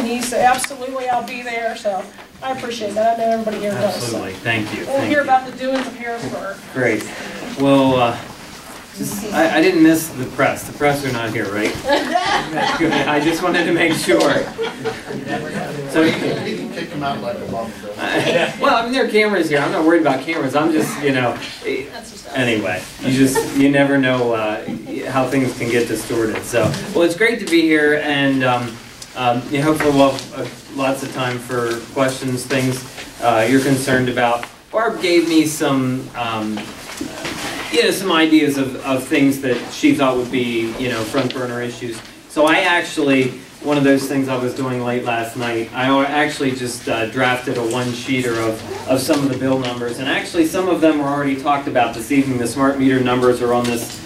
and he said, absolutely, I'll be there. So I appreciate that. I know everybody here does. Absolutely. Thank you. We'll hear about the doings of Harrisburg. Great. Well, I didn't miss the press. The press are not here, right? Good. I just wanted to make sure. So you can kick them out like a month ago. Well, I mean, there are cameras here. I'm not worried about cameras. I'm just, you know. Anyway, you never know how things can get distorted. So, well, it's great to be here, and hopefully we'll have lots of time for questions, things you're concerned about. Barb gave me some. Some ideas of things that she thought would be, front burner issues. So I actually, one of those things I was doing late last night, I actually just drafted a one-sheeter of some of the bill numbers. And actually some of them were already talked about this evening. The smart meter numbers are on this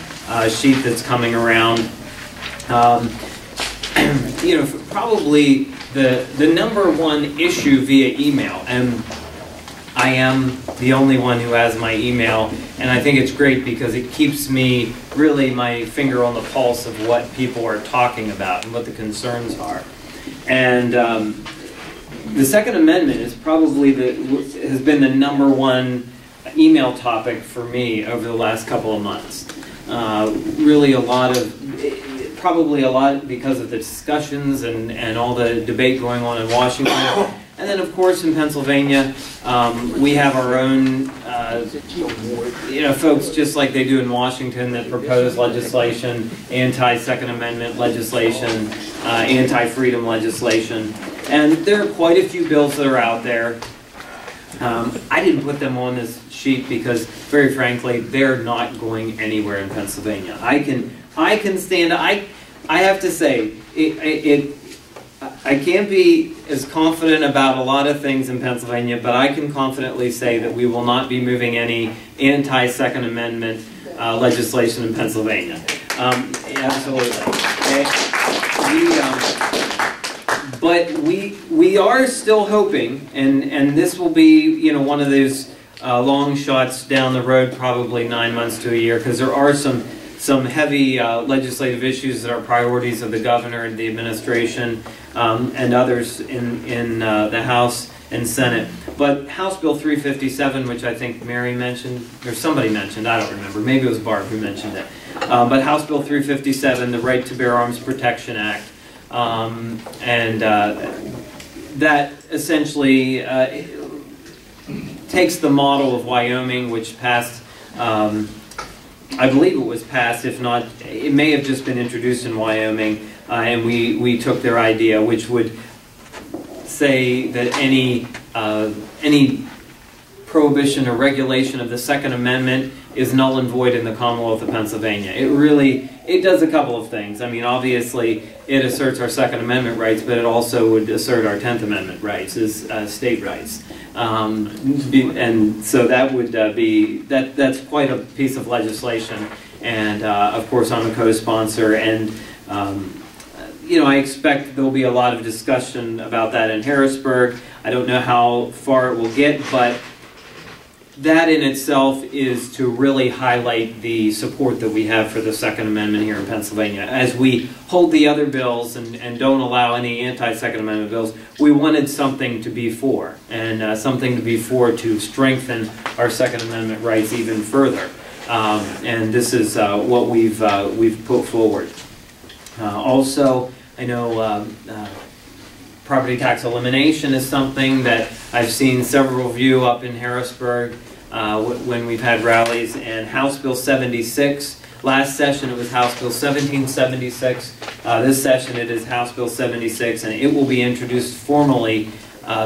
sheet that's coming around. Probably the number one issue via email, and I am the only one who has my email, and I think it's great because it keeps me really my finger on the pulse of what people are talking about and what the concerns are. And the Second Amendment is probably has been the number one email topic for me over the last couple of months. Really probably a lot because of the discussions and all the debate going on in Washington. And then, of course, in Pennsylvania, we have our own, folks just like they do in Washington that propose legislation, anti-Second Amendment legislation, anti-freedom legislation. And there are quite a few bills that are out there. I didn't put them on this sheet because, very frankly, they're not going anywhere in Pennsylvania. I have to say, I can't be as confident about a lot of things in Pennsylvania, but I can confidently say that we will not be moving any anti-Second Amendment legislation in Pennsylvania. Absolutely. Okay. But we are still hoping, and this will be one of those long shots down the road, probably 9 months to a year, because there are some heavy legislative issues that are priorities of the governor and the administration and others in the House and Senate. But House Bill 357, which I think Mary mentioned, or somebody mentioned, I don't remember, maybe it was Barb who mentioned it. But House Bill 357, the Right to Bear Arms Protection Act, that essentially takes the model of Wyoming, which passed I believe it was passed, if not, it may have just been introduced in Wyoming, and we took their idea, which would say that any prohibition or regulation of the Second Amendment is null and void in the Commonwealth of Pennsylvania. It does a couple of things. I mean, obviously, it asserts our Second Amendment rights, but it also would assert our 10th Amendment rights as state rights. And so that would that's quite a piece of legislation. And of course, I'm a co-sponsor, and I expect there'll be a lot of discussion about that in Harrisburg. I don't know how far it will get, but that in itself is to really highlight the support that we have for the Second Amendment here in Pennsylvania. As we hold the other bills and don't allow any anti-Second Amendment bills, we wanted something to be for, and something to be for to strengthen our Second Amendment rights even further. And this is what we've put forward. Also, I know property tax elimination is something that I've seen several of you up in Harrisburg when we've had rallies, and House Bill 76. Last session it was House Bill 1776. This session it is House Bill 76, and it will be introduced formally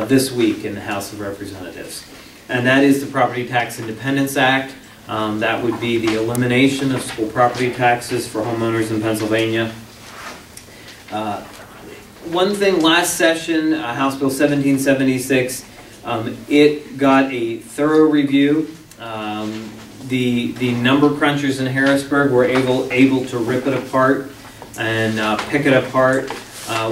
this week in the House of Representatives. And that is the Property Tax Independence Act. That would be the elimination of school property taxes for homeowners in Pennsylvania. One thing, last session, House Bill 1776, it got a thorough review. The number crunchers in Harrisburg were able to rip it apart and pick it apart,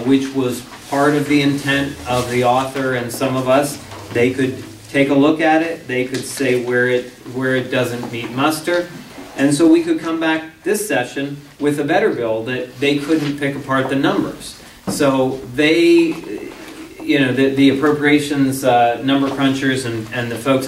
which was part of the intent of the author and some of us. They could take a look at it. They could say where it doesn't meet muster. And so we could come back this session with a better bill that they couldn't pick apart the numbers. So they you know, the appropriations number crunchers and the folks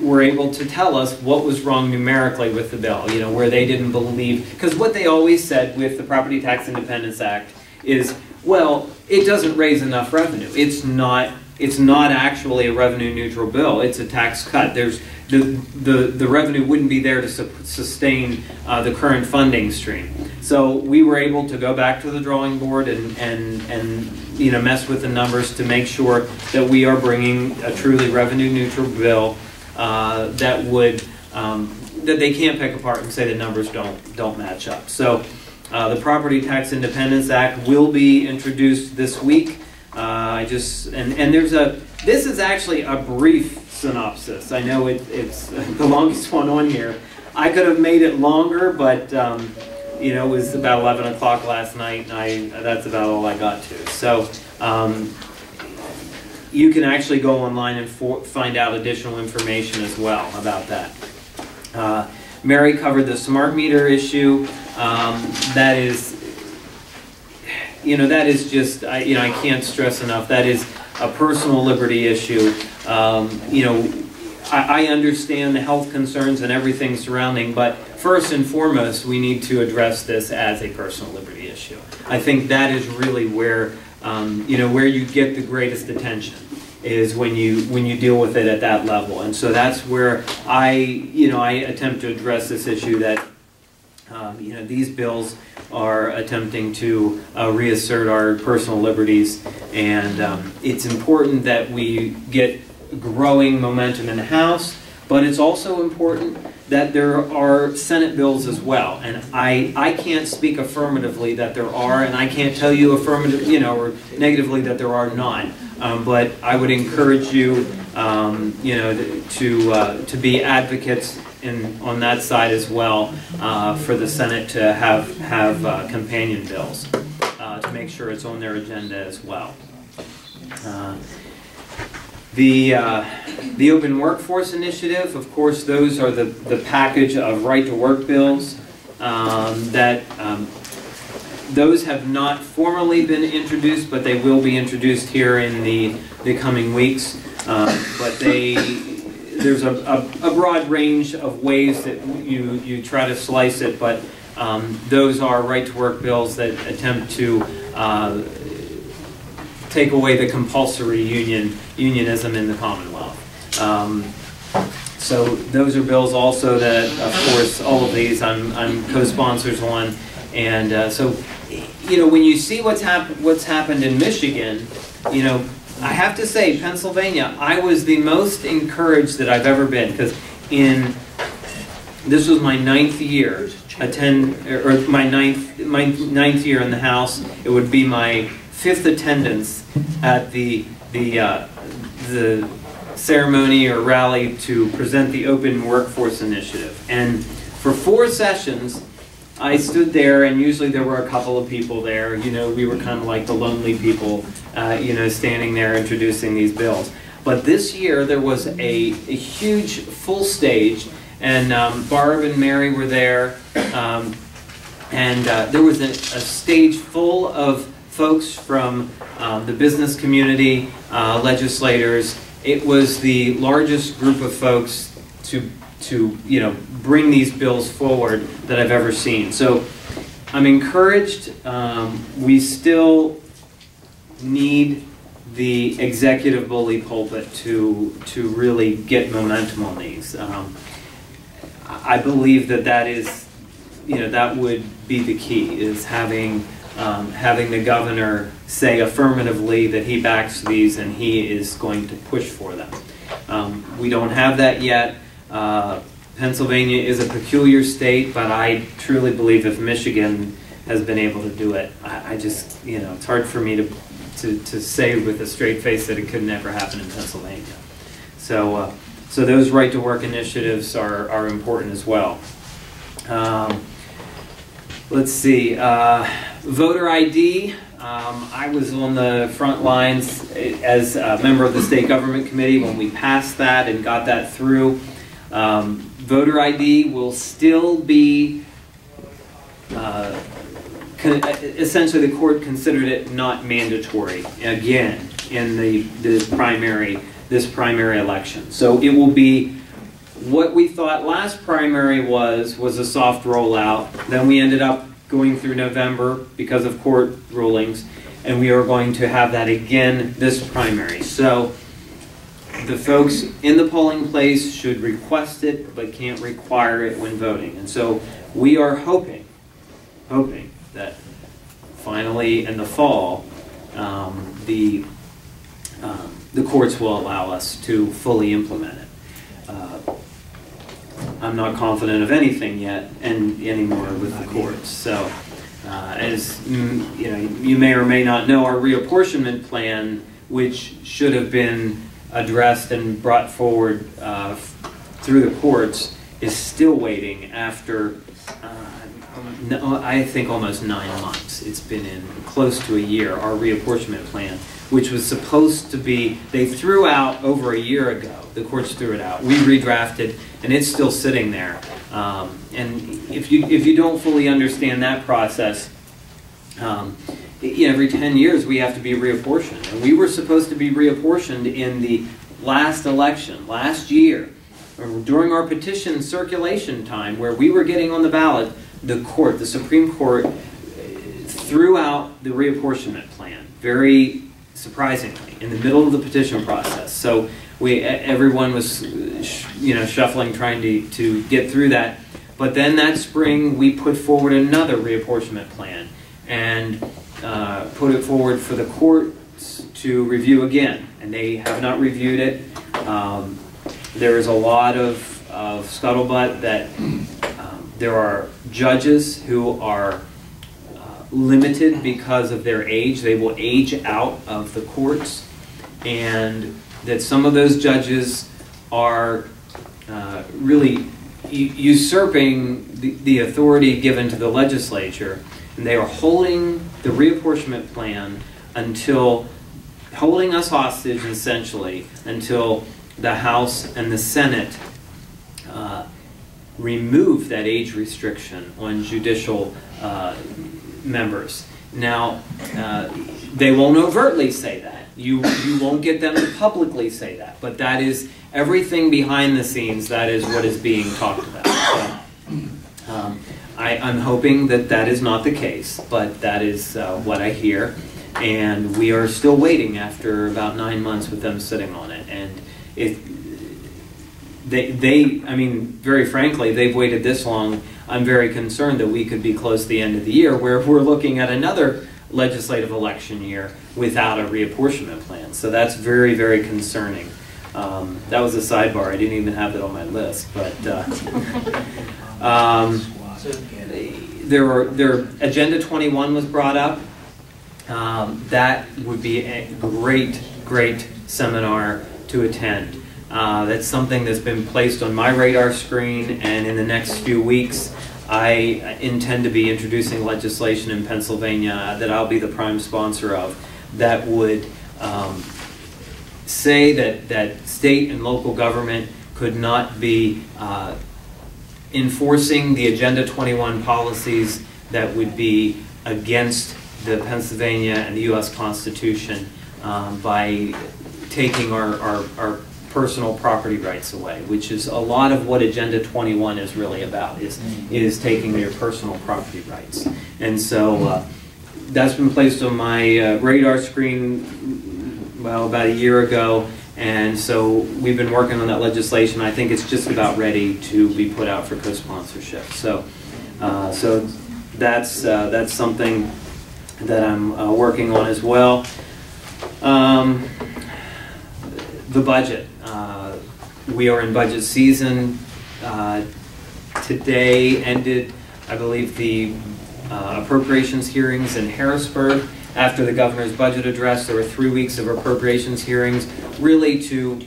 were able to tell us what was wrong numerically with the bill, you know, where they didn't believe, because what they always said with the Property Tax Independence Act is, well, it doesn't raise enough revenue. It's not actually a revenue neutral bill. It's a tax cut. There's the revenue wouldn't be there to sustain the current funding stream. So we were able to go back to the drawing board and you know, mess with the numbers to make sure that we are bringing a truly revenue neutral bill that would that they can't pick apart and say the numbers don't match up. So the Property Tax Independence Act will be introduced this week. This is actually a brief synopsis. I know it's the longest one on here. I could have made it longer, but you know, it was about 11 o'clock last night, and that's about all I got to. So you can actually go online and find out additional information as well about that. Mary covered the smart meter issue. That is, you know, that is just, you know, I can't stress enough, that is a personal liberty issue. You know, I understand the health concerns and everything surrounding, but first and foremost, we need to address this as a personal liberty issue. I think that is really where, you know, where you get the greatest attention, is when you deal with it at that level. And so that's where I attempt to address this issue that, you know, these bills are attempting to reassert our personal liberties, and it's important that we get growing momentum in the House, but it's also important that there are Senate bills as well. And I can't speak affirmatively that there are, and I can't tell you affirmative, you know, or negatively that there are not. But I would encourage you, you know, to be advocates on that side as well, for the Senate to have companion bills to make sure it's on their agenda as well. The Open Workforce Initiative, of course, those are the package of right-to-work bills those have not formally been introduced, but they will be introduced here in the coming weeks. But there's a broad range of ways that you try to slice it, but those are right-to-work bills that attempt to take away the compulsory unionism in the Commonwealth. So those are bills also that, of course, all of these I'm co-sponsors on, and so, you know, when you see what's happened in Michigan, you know, I have to say, Pennsylvania, I was the most encouraged that I've ever been, because this was my ninth year my ninth year in the House. It would be my fifth attendance at the ceremony or rally to present the Open Workforce Initiative. And for 4 sessions, I stood there, and usually there were a couple of people there. You know, we were kind of like the lonely people, you know, standing there introducing these bills. But this year there was a huge full stage, and Barb and Mary were there, and there was a stage full of folks from the business community, legislators. It was the largest group of folks to you know, bring these bills forward that I've ever seen. So I'm encouraged. We still need the executive bully pulpit to really get momentum on these. I believe that is, you know, that would be the key, is having the governor say affirmatively that he backs these and he is going to push for them. We don't have that yet. Pennsylvania is a peculiar state, but I truly believe if Michigan has been able to do it, I just, you know, it's hard for me to say with a straight face that it could never happen in Pennsylvania. So, so those right-to-work initiatives are important as well. Let's see, voter ID. I was on the front lines as a member of the state government committee when we passed that and got that through. Voter ID will still be essentially the court considered it not mandatory again in this primary election. So it will be what we thought last primary was a soft rollout. Then we ended up going through November because of court rulings, and we are going to have that again this primary. So the folks in the polling place should request it, but can't require it when voting. And so we are hoping that finally in the fall, the courts will allow us to fully implement it. I'm not confident of anything yet, and anymore with the courts. So, as you know, you may or may not know, our reapportionment plan, which should have been addressed and brought forward through the courts, is still waiting after, I think, almost 9 months. It's been in close to a year, our reapportionment plan, which was supposed to be, they threw out over a year ago. The courts threw it out. We redrafted, and it's still sitting there. And if you don't fully understand that process, every 10 years we have to be reapportioned. And we were supposed to be reapportioned in the last election, last year, during our petition circulation time, where we were getting on the ballot. The Supreme Court, threw out the reapportionment plan, very surprisingly, in the middle of the petition process. So everyone was, shuffling, trying to get through that. But then that spring, we put forward another reapportionment plan and put it forward for the courts to review again, and they have not reviewed it. There is a lot of scuttlebutt that there are judges who are limited because of their age. They will age out of the courts, and that some of those judges are really usurping the authority given to the legislature, and they are holding the reapportionment plan holding us hostage, essentially, until the House and the Senate remove that age restriction on judicial members. Now, they won't overtly say that. You won't get them to publicly say that, but that is everything behind the scenes. That is what is being talked about. So, I'm hoping that is not the case, but that is what I hear, and we are still waiting after about 9 months with them sitting on it. And I mean, very frankly, they've waited this long. I'm very concerned that we could be close to the end of the year where we're looking at another legislative election year without a reapportionment plan. So that's very, very concerning. That was a sidebar. I didn't even have it on my list, but Agenda 21 was brought up. That would be a great seminar to attend. That's something that's been placed on my radar screen, and in the next few weeks I intend to be introducing legislation in Pennsylvania that I'll be the prime sponsor of, that would say that state and local government could not be enforcing the Agenda 21 policies that would be against the Pennsylvania and the U.S. Constitution by taking our personal property rights away, which is a lot of what Agenda 21 is really about, is taking your personal property rights. And so that's been placed on my radar screen, well, about a year ago, and so we've been working on that legislation. I think it's just about ready to be put out for co-sponsorship. So that's something that I'm working on as well. The budget. We are in budget season. Today ended, I believe, the appropriations hearings in Harrisburg. After the governor's budget address, there were 3 weeks of appropriations hearings, really to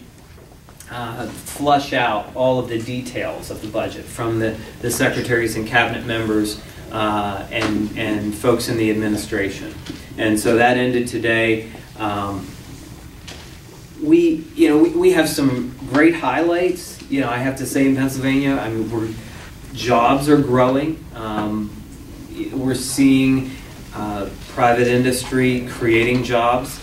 flush out all of the details of the budget from the secretaries and cabinet members and folks in the administration. And so that ended today. We have some great highlights. I have to say, in Pennsylvania, I mean, jobs are growing. We're seeing private industry creating jobs.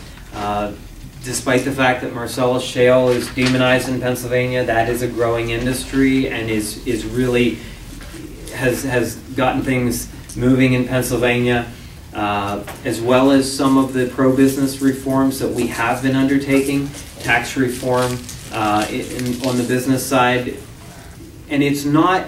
Despite the fact that Marcellus Shale is demonized in Pennsylvania, that is a growing industry and is really has gotten things moving in Pennsylvania, as well as some of the pro-business reforms that we have been undertaking, tax reform on the business side. And it's not,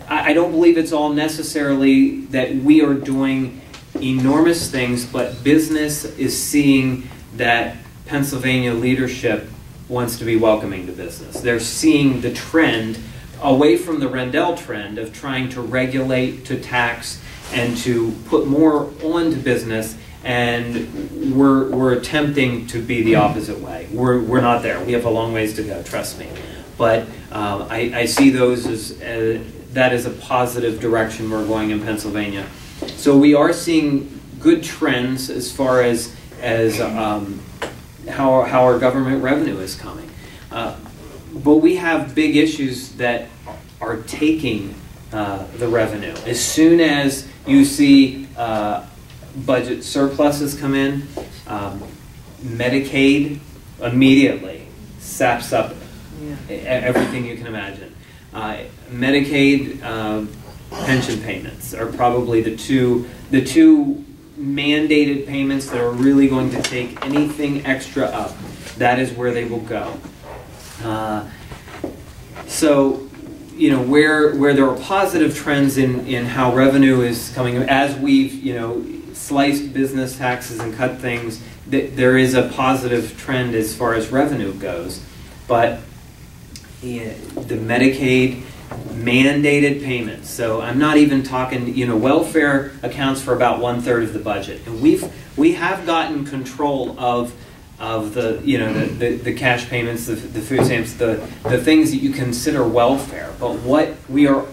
I don't believe it's all necessarily that we are doing enormous things, but business is seeing that Pennsylvania leadership wants to be welcoming to business. They're seeing the trend away from the Rendell trend of trying to regulate, to tax, and to put more onto business, and we're attempting to be the opposite way. We're not there. We have a long ways to go, trust me. But I see those as that is a positive direction we're going in Pennsylvania. So we are seeing good trends as far as how our government revenue is coming. But we have big issues that are taking the revenue. As soon as you see budget surpluses come in, Medicaid immediately saps up everything you can imagine. Medicaid pension payments are probably the two mandated payments that are really going to take anything extra up. That is where they will go. So, you know, where there are positive trends in how revenue is coming, as we've, you know, sliced business taxes and cut things, there is a positive trend as far as revenue goes. But the Medicaid mandated payments, so I'm not even talking, you know, welfare accounts for about 1/3 of the budget, and we have gotten control of the, you know, the cash payments, the food stamps, the things that you consider welfare. But what we are,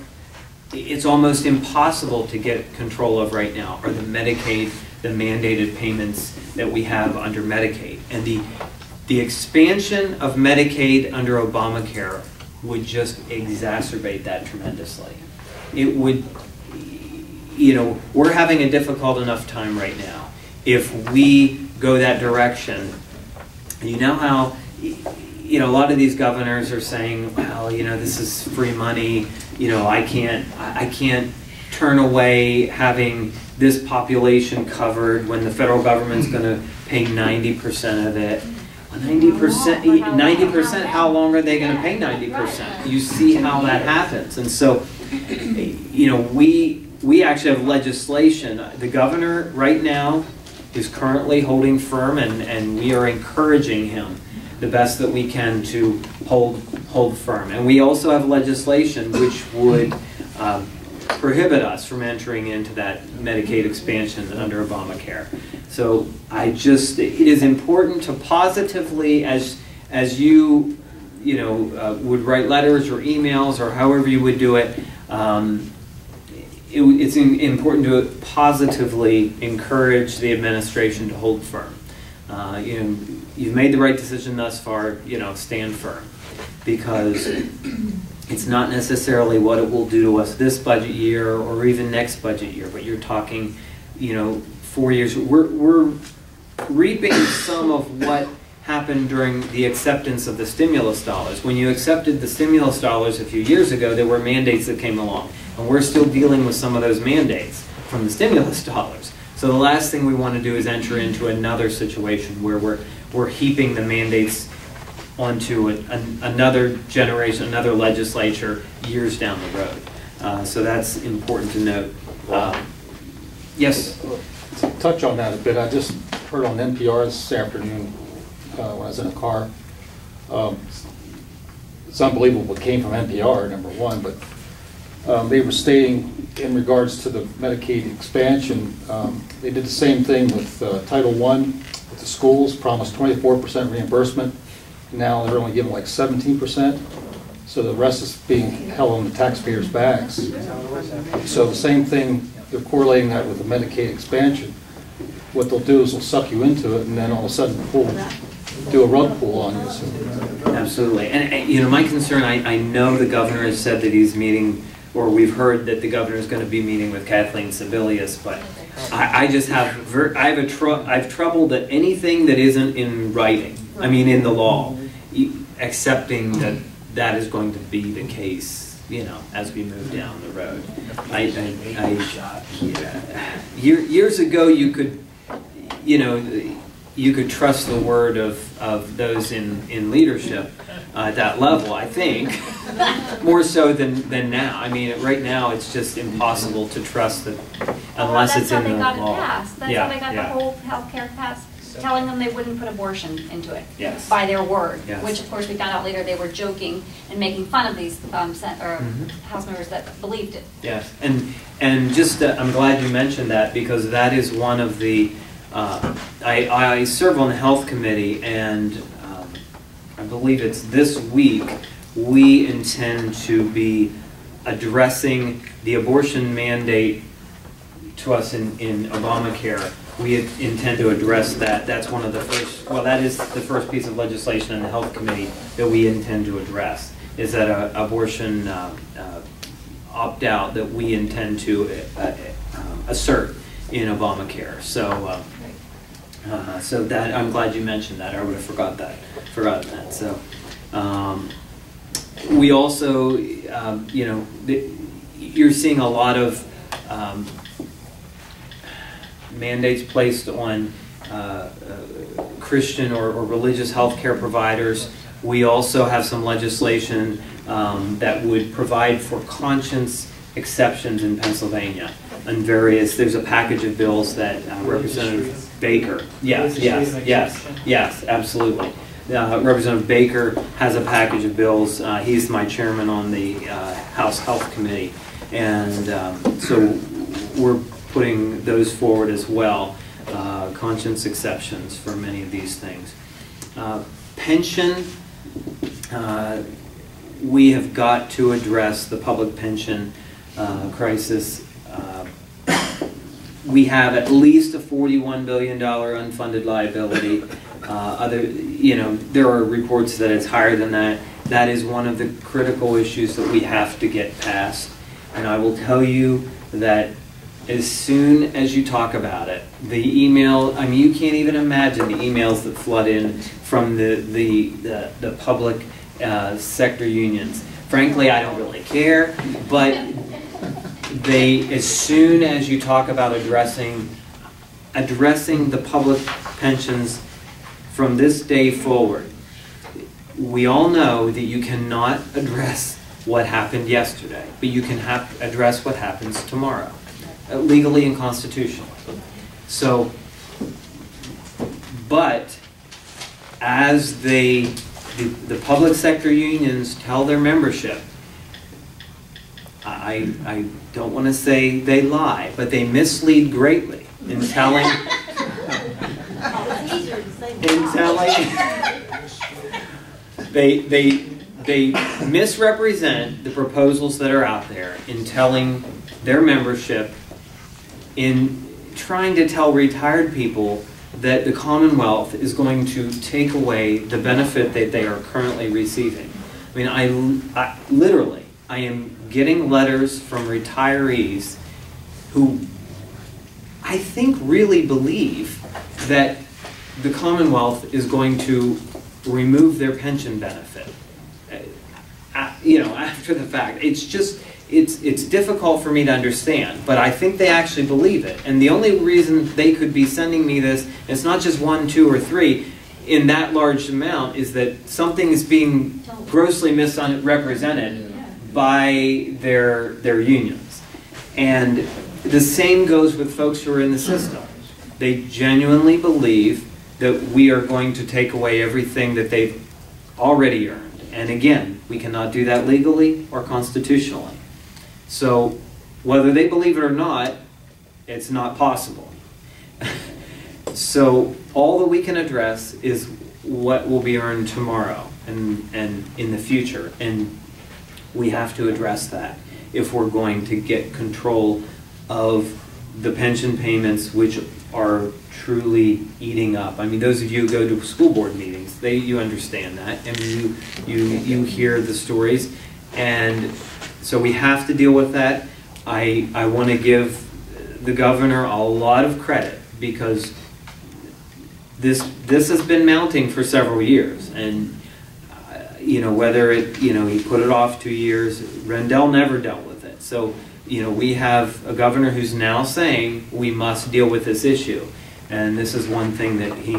it's almost impossible to get control of right now are the Medicaid, the mandated payments that we have under Medicaid. And the expansion of Medicaid under Obamacare would just exacerbate that tremendously. It would, you know, we're having a difficult enough time right now. If we go that direction, you know how, you know, a lot of these governors are saying, well, you know, this is free money, you know, I can't turn away having this population covered when the federal government's going to pay 90% of it. 90%, how long are they going to pay 90%? You see how that happens. And so, you know, we actually have legislation. The governor right now is currently holding firm, and we are encouraging him the best that we can to hold firm. And we also have legislation which would prohibit us from entering into that Medicaid expansion under Obamacare. So it is important to positively, as you know, would write letters or emails or however you would do it, it's important to positively encourage the administration to hold firm. You know, you've made the right decision thus far, you know, stand firm, because it's not necessarily what it will do to us this budget year or even next budget year, but you're talking, you know, 4 years. We're reaping some of what happened during the acceptance of the stimulus dollars. When you accepted the stimulus dollars a few years ago, there were mandates that came along, and we're still dealing with some of those mandates from the stimulus dollars. So the last thing we want to do is enter into another situation where we're heaping the mandates onto another generation, another legislature years down the road. So that's important to note. Yes? To touch on that a bit, I just heard on NPR this afternoon when I was in a car. It's unbelievable what came from NPR, number one, but they were stating in regards to the Medicaid expansion, they did the same thing with Title I with the schools, promised 24% reimbursement. Now they're only giving like 17%, so the rest is being held on the taxpayers' backs. So the same thing, they're correlating that with the Medicaid expansion. What they'll do is they'll suck you into it, and then all of a sudden do a rug pull on you. So. Absolutely. And you know, my concern, I know the governor has said that he's meeting or we've heard that the governor is going to be meeting with Kathleen Sebelius, but I just have I've trouble that anything that isn't in writing, I mean in the law, accepting that that is going to be the case, you know, as we move down the road. Years ago, you could, you know, you could trust the word of those in leadership at that level, I think, more so than now. I mean, right now, it's just impossible to trust that unless it's in the law. That's how they got it passed. That's how they got the whole health care passed, telling them they wouldn't put abortion into it by their word, which of course we found out later they were joking and making fun of these House members that believed it. Yes, and just I'm glad you mentioned that, because that is one of the, I serve on the health committee, and I believe it's this week we intend to be addressing the abortion mandate to us in Obamacare. We intend to address that. That's one of the first, well, that is the first piece of legislation in the health committee that we intend to address, is that abortion opt-out that we intend to assert in Obamacare. So, so that, I'm glad you mentioned that. I would have forgotten that. So, we also, you know, you're seeing a lot of mandates placed on Christian or religious health care providers. We also have some legislation that would provide for conscience exceptions in Pennsylvania and various, there's a package of bills that Representative Baker, yes, absolutely. Representative Baker has a package of bills. He's my chairman on the House Health Committee, and so we're putting those forward as well, conscience exceptions for many of these things. Pension, we have got to address the public pension crisis. We have at least a $41 billion unfunded liability. You know, there are reports that it's higher than that. That is one of the critical issues that we have to get past. And I will tell you that as soon as you talk about it, the email, I mean, you can't even imagine the emails that flood in from the public sector unions. Frankly, I don't really care, but as soon as you talk about addressing the public pensions from this day forward, we all know that you cannot address what happened yesterday, but you can address what happens tomorrow, legally and constitutionally. So, but as the public sector unions tell their membership, I don't want to say they lie, but they mislead greatly in telling, they misrepresent the proposals that are out there in telling their membership, in trying to tell retired people that the Commonwealth is going to take away the benefit that they are currently receiving. I mean, I literally am getting letters from retirees who I think really believe that the Commonwealth is going to remove their pension benefit. You know, after the fact. It's just, it's difficult for me to understand, but I think they actually believe it. And the only reason they could be sending me this, it's not just 1, 2, or 3 in that large amount, is that something is being grossly misrepresented by their unions. And the same goes with folks who are in the system. They genuinely believe that we are going to take away everything that they've already earned. And again, we cannot do that legally or constitutionally. So whether they believe it or not, it's not possible. So all that we can address is what will be earned tomorrow and in the future. And we have to address that if we're going to get control of the pension payments, which are truly eating up. I mean, those of you who go to school board meetings, you understand that. I mean, you hear the stories, and So we have to deal with that. I want to give the governor a lot of credit because this has been mounting for several years, and you know, whether it, you know, he put it off 2 years, Rendell never dealt with it. So, you know, we have a governor who's now saying we must deal with this issue, and this is one thing that he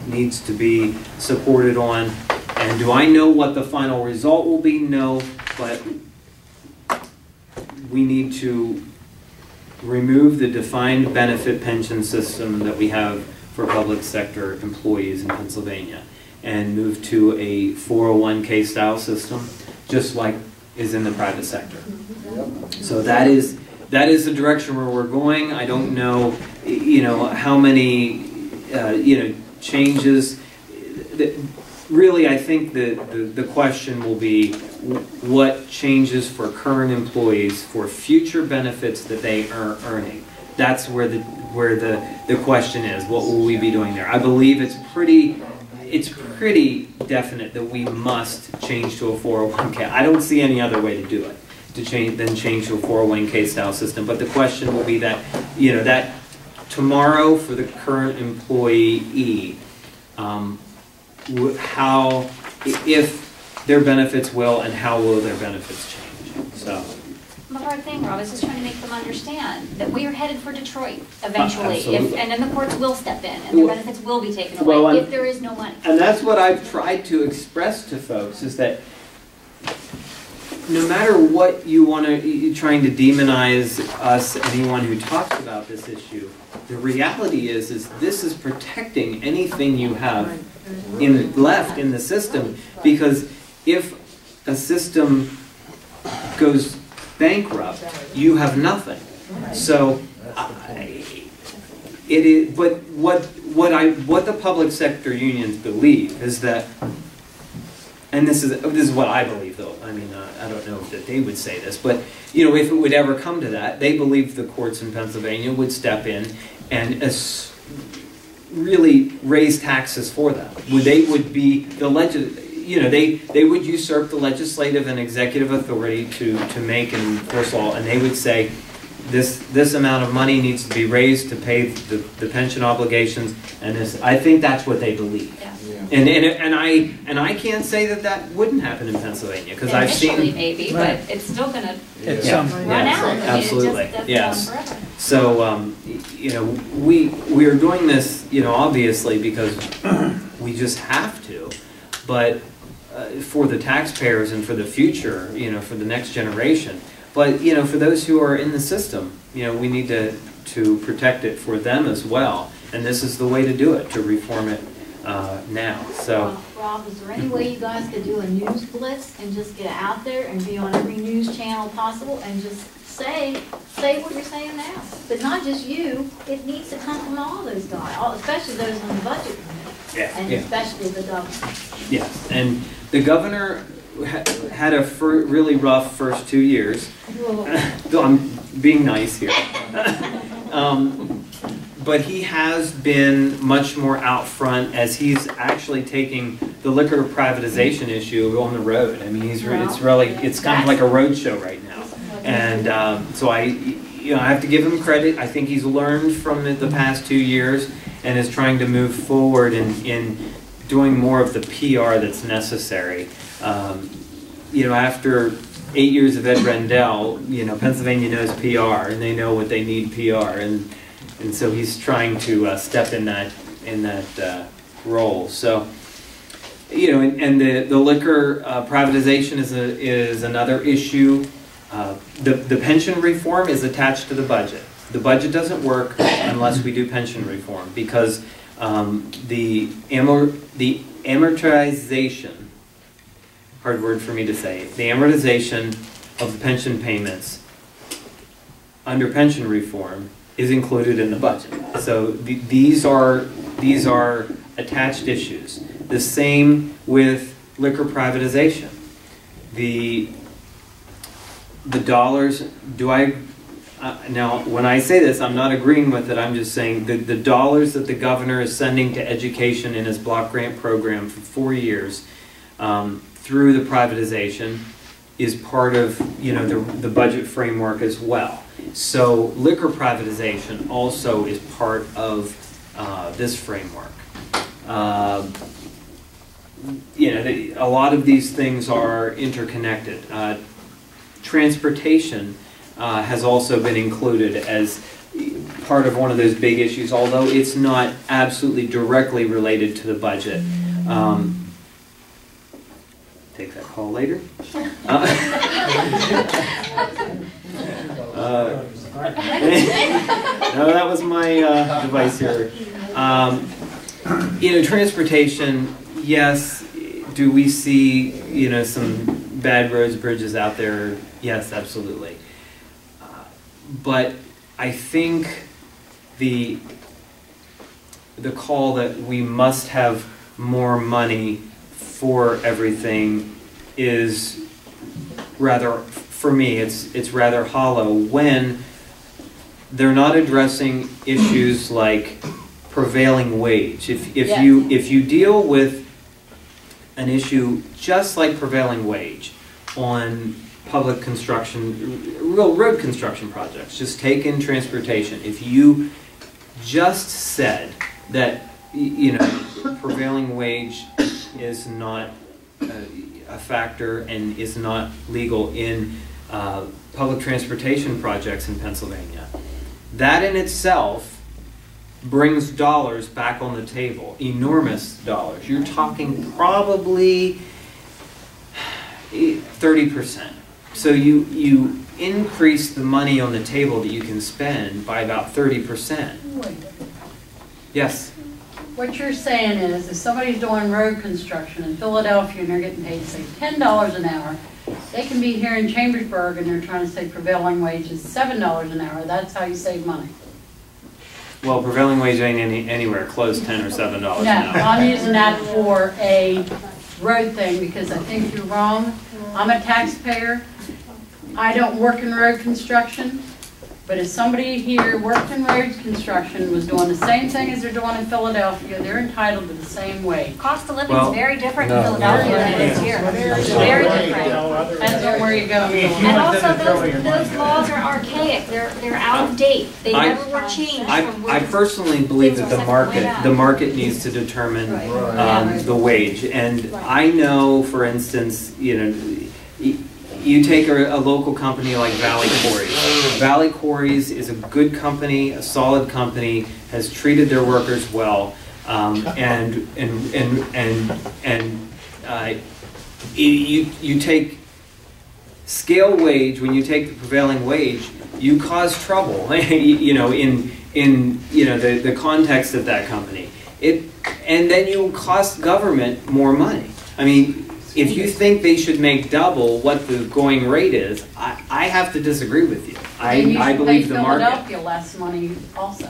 needs to be supported on. And do I know what the final result will be? No, but we need to remove the defined benefit pension system that we have for public sector employees in Pennsylvania and move to a 401k style system, just like is in the private sector. So that is the direction where we're going. I don't know, you know, how many, you know, changes. Really, I think the question will be what changes for current employees for future benefits that they are earning. That's where the question is. What will we be doing there? I believe it's pretty definite that we must change to a 401k. I don't see any other way to do it, to change to a 401k style system. But the question will be that, you know, that tomorrow for the current employee, how, if their benefits will, and how will their benefits change. So. The hard thing, Rob, is just trying to make them understand that we are headed for Detroit eventually, and then the courts will step in, and their benefits will be taken away if there is no money. And that's what I've tried to express to folks, is that no matter what you want to, you're trying to demonize us, anyone who talks about this issue, the reality is this is protecting anything you have left in the system, because if a system goes bankrupt, you have nothing. So it is. But what the public sector unions believe is that, and this is what I believe, though. I mean, I don't know that they would say this, but you know, if it would ever come to that, they believe the courts in Pennsylvania would step in and really raise taxes for them. They would be the you know, they would usurp the legislative and executive authority to make and enforce law, and they would say this amount of money needs to be raised to pay the pension obligations, and this, I think that's what they believe. Yeah. And I can't say that wouldn't happen in Pennsylvania, because I've seen maybe, but it's still going to run out. Absolutely, I mean, yes. So you know, we are doing this, you know, obviously because we just have to, but for the taxpayers and for the future, you know, for the next generation. But you know, for those who are in the system, you know, we need to protect it for them as well. And this is the way to do it, to reform it now. So, Rob, is there any way you guys could do a news blitz and just get out there and be on every news channel possible and just say what you're saying now? But not just you. It needs to come from all those guys, especially those on the budget committee, and especially the governor. Yes, and the governor had a really rough first 2 years. I'm being nice here. But he has been much more out front as he's actually taking the liquor privatization issue on the road. I mean, it's kind of like a road show right now. And so I have to give him credit. I think he's learned from the past 2 years and is trying to move forward in doing more of the PR that's necessary. You know, after 8 years of Ed Rendell, you know, Pennsylvania knows PR, and they know what they need PR, and so he's trying to step in that role. So, you know, and the liquor privatization is another issue. The pension reform is attached to the budget. The budget doesn't work unless we do pension reform, because the amortization, hard word for me to say, the amortization of the pension payments under pension reform is included in the budget. So these are attached issues. The same with liquor privatization. The dollars, now when I say this, I'm not agreeing with it, I'm just saying that the dollars that the governor is sending to education in his block grant program for 4 years through the privatization is part of, you know, the budget framework as well. So liquor privatization also is part of this framework. You know, a lot of these things are interconnected. Transportation has also been included as part of one of those big issues, although it's not absolutely directly related to the budget. Take that call later. No, that was my device here. You know, transportation, yes. Do we see, you know, some bad roads, bridges out there? Yes, absolutely. But I think the call that we must have more money for everything is rather, for me, it's rather hollow when they're not addressing issues like prevailing wage. If you deal with an issue just like prevailing wage on public construction, real road construction projects, just take in transportation. If you just said that, you know, prevailing wage is not a factor and is not legal in public transportation projects in Pennsylvania, that in itself brings dollars back on the table, enormous dollars. You're talking probably 30%. So you increase the money on the table that you can spend by about 30%. Yes? What you're saying is, if somebody's doing road construction in Philadelphia and they're getting paid, say, $10 an hour, they can be here in Chambersburg and they're trying to say prevailing wage is $7 an hour. That's how you save money. Well, prevailing wage ain't anywhere close $10 or $7 an hour. No, I'm using that for a road thing because I think you're wrong. I'm a taxpayer. I don't work in road construction, but if somebody here worked in road construction, was doing the same thing as they're doing in Philadelphia, they're entitled to the same wage. Cost of living is very different in Philadelphia than it is here. Very different. Depends on where you go. And also, those laws are archaic. They're out of date. They never were changed. I personally believe that the market needs to determine the wage. And I know, for instance, you know, you take a local company like Valley Quarries. Valley Quarries is a good company, a solid company, has treated their workers well, you take scale wage. When you take the prevailing wage, you cause trouble. You know, in you know the context of that company. And then you cost government more money. I mean, if you think they should make double what the going rate is, I have to disagree with you. I believe the market. Philadelphia less money also.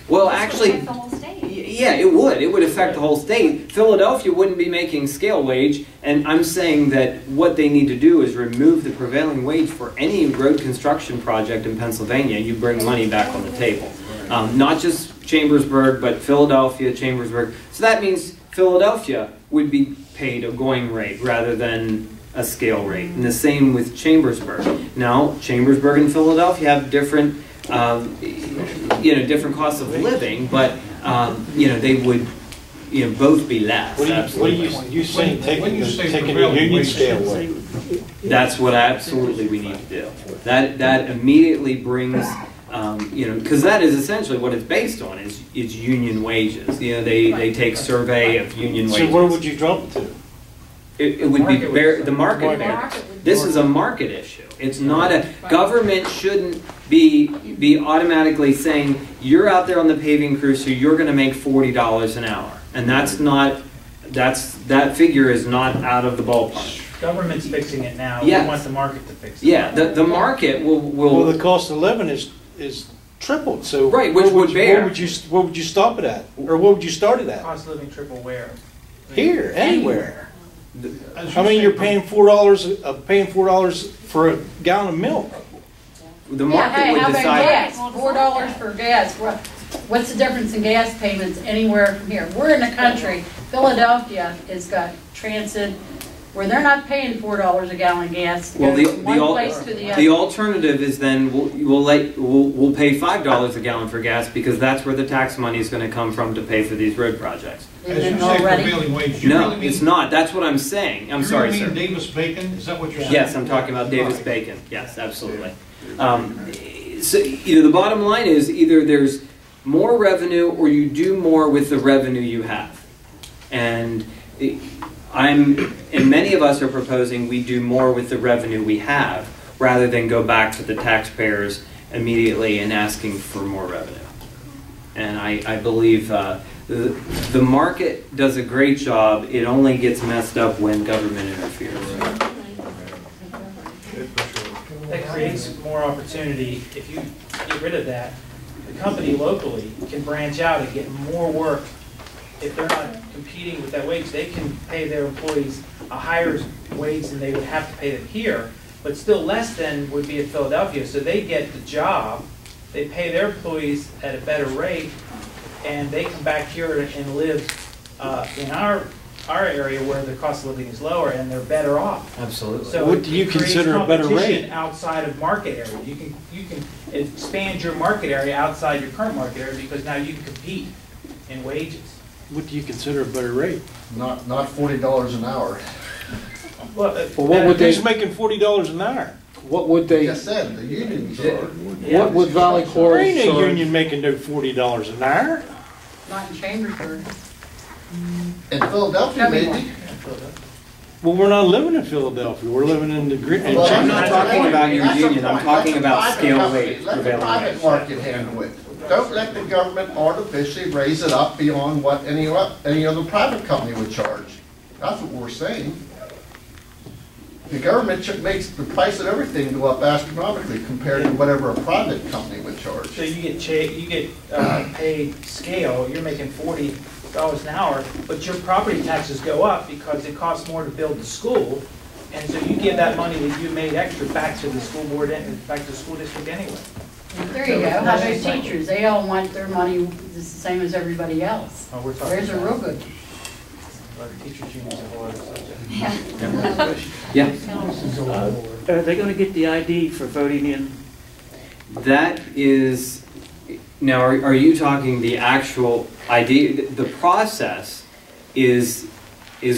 Well, actually, the whole state. Yeah, it would. It would affect the whole state. Philadelphia wouldn't be making scale wage, and I'm saying that what they need to do is remove the prevailing wage for any road construction project in Pennsylvania. You bring money back on the table. Not just Chambersburg, but Philadelphia, Chambersburg. So that means Philadelphia would be paid a going rate rather than a scale rate. And the same with Chambersburg. Now, Chambersburg and Philadelphia have different, you know, different costs of living, but you know, they would, you know, both be less. What are you saying? Taking the union scale away? That's what absolutely we need to do. That immediately brings. You know, because that is essentially what it's based on is union wages. You know, they take survey of union wages. So where would you drop it to? It would be the market varies. This is a market issue. It's not a government shouldn't be automatically saying you're out there on the paving crew, so you're going to make $40 an hour, and that figure is not out of the ballpark. Government's fixing it now. Yes. We want the market to fix it. Yeah, the market will. Well, the cost of living is tripled. So right, which would bear. Where would you stop it at, or what would you start it at? Cost of living triple where? Here, anywhere. I mean, you're paying $4. Paying $4 for a gallon of milk. The market would decide. Gas? $4 for gas. What's the difference in gas payments anywhere from here? We're in the country. Philadelphia has got transit, where they're not paying $4 a gallon gas to Well, go from one place to the other. the alternative is then we'll pay $5 a gallon for gas because that's where the tax money is going to come from to pay for these road projects. Isn't As you it say already? prevailing wage, you No, really mean, it's not. That's what I'm saying. I'm you sorry, really sir. mean Davis-Bacon? Is that what you're saying? Yes, I'm talking about Davis Right. Bacon. Yes, absolutely. So, the bottom line is either there's more revenue or you do more with the revenue you have. And and many of us are proposing we do more with the revenue we have rather than go back to the taxpayers immediately and asking for more revenue. And I believe the market does a great job. It only gets messed up when government interferes. That creates more opportunity. If you get rid of that, the company locally can branch out and get more work. If they're not competing with that wage, they can pay their employees a higher wage than they would have to pay them here, but still less than would be at Philadelphia. So they get the job, they pay their employees at a better rate, and they come back here and live in our area where the cost of living is lower, and they're better off. Absolutely. So What do you it creates consider a better competition rate? outside of market area. You can expand your market area outside your current market area because now you can compete in wages. What do you consider a better rate? Not $40 an hour. Well, Well, what would Who's they, making $40 an hour? what would Like they, I said, the unions are. what would Valley There Quarry ain't a charge? union making no $40 an hour. Not in Chambersburg. In Philadelphia, maybe. Well, we're not living in Philadelphia. We're living in the green. Well, I'm not talking about your that's a union, I'm pri- talking that's a about private scale company. rate, Let the prevailing private wage. market handle it. Don't let the government artificially raise it up beyond what any other private company would charge. That's what we're saying. The government makes the price of everything go up astronomically compared to whatever a private company would charge. So you get paid scale, you're making $40 an hour, but your property taxes go up because it costs more to build the school, and so you give that money that you made extra back to the school board and back to the school district anyway. There you go. How about teachers? They all want their money the same as everybody else. Oh, we're talking There's a real about- good. Well, the teachers' union is a whole other subject. Yeah. Are they going to get the ID for voting in? That is, now are you talking the actual ID? The process is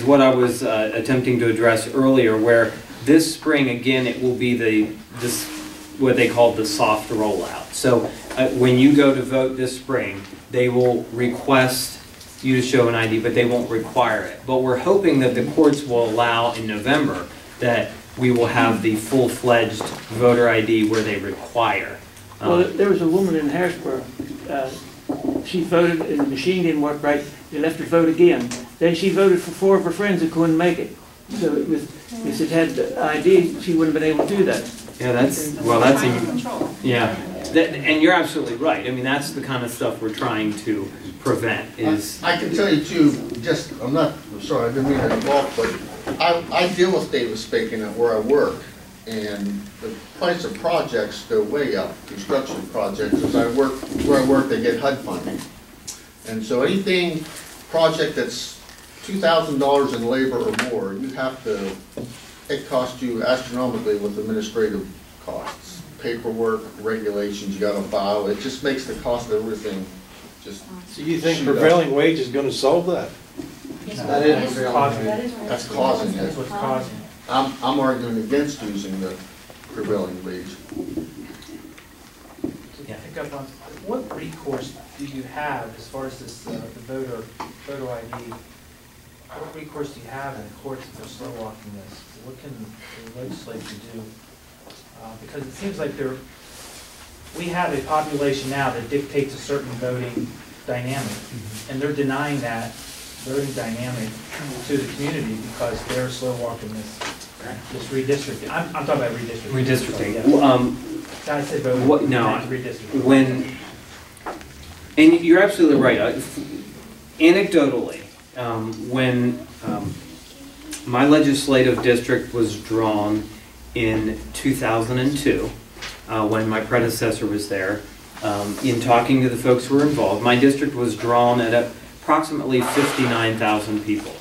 what I was attempting to address earlier, where this spring, again, it will be this what they call the soft rollout. So when you go to vote this spring, they will request you to show an ID, but they won't require it. But we're hoping that the courts will allow in November that we will have the full-fledged voter ID where they require. Well, there was a woman in Harrisburg. She voted and the machine didn't work right. They left her vote again. Then she voted for 4 of her friends who couldn't make it. So if it had the ID, she wouldn't have been able to do that. Yeah, that's yeah. And you're absolutely right. I mean, that's the kind of stuff we're trying to prevent. Is I can tell you too, I'm sorry, I didn't mean to talk, but I deal with Davis-Bacon at where I work, and the price of projects go way up, construction projects. Where I work, they get HUD funding. And so anything, project that's $2,000 in labor or more, it costs you astronomically with administrative costs. Paperwork, regulations, you gotta file, it just makes the cost of everything just. So you think prevailing wage is gonna solve that? That is Causing it. That's causing That's it. what's causing it. I'm arguing against using the prevailing wage. To pick up on, what recourse do you have as far as this, the photo ID? What recourse do you have in the courts if they're slow walking this? What can the legislature do? Because it seems like we have a population now that dictates a certain voting dynamic, and they're denying that voting dynamic to the community because they're slow walking this redistricting. I'm talking about redistricting. redistricting. Yeah. I said voting. What? No. Redistricting. And you're absolutely right. Anecdotally, when my legislative district was drawn in 2002, when my predecessor was there, in talking to the folks who were involved, my district was drawn at approximately 59,000 people.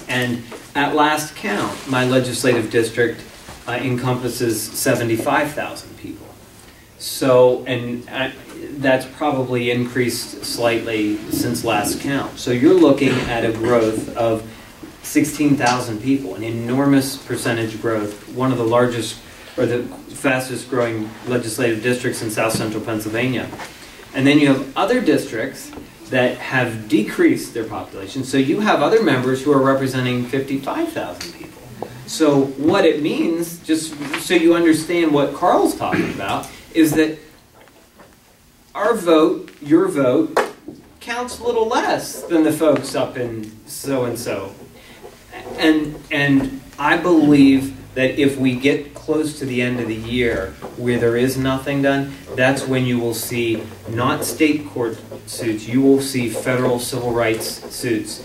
And at last count, my legislative district encompasses 75,000 people. So, and that's probably increased slightly since last count. So you're looking at a growth of 16,000 people, an enormous percentage growth, one of the largest or the fastest growing legislative districts in South Central Pennsylvania. And then you have other districts that have decreased their population. So you have other members who are representing 55,000 people. So what it means, just so you understand what Carl's talking about, is that our vote, your vote, counts a little less than the folks up in so-and-so. And I believe that if we get close to the end of the year where there is nothing done, that's when you will see not state court suits, you will see federal civil rights suits.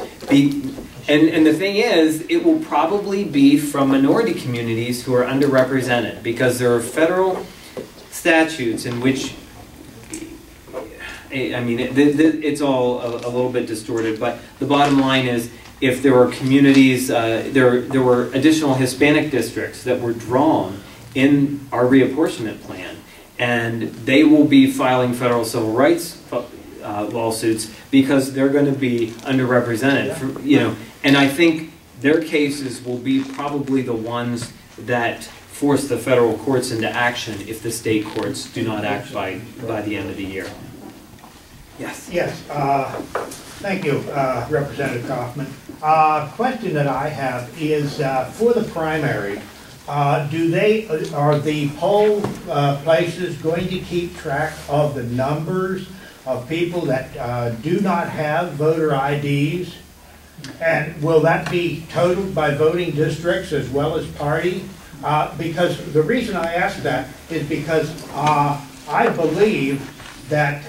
And the thing is, it will probably be from minority communities who are underrepresented, because there are federal statutes in which, I mean, it's all a little bit distorted, but the bottom line is, if there were communities, there were additional Hispanic districts that were drawn in our reapportionment plan, and they will be filing federal civil rights lawsuits because they're going to be underrepresented. And I think their cases will be probably the ones that force the federal courts into action if the state courts do not act by the end of the year. Yes. Yes. Thank you, Representative Kauffman. Question that I have is for the primary, are the poll places going to keep track of the numbers of people that do not have voter IDs? And will that be totaled by voting districts as well as party? Because the reason I ask that is because I believe that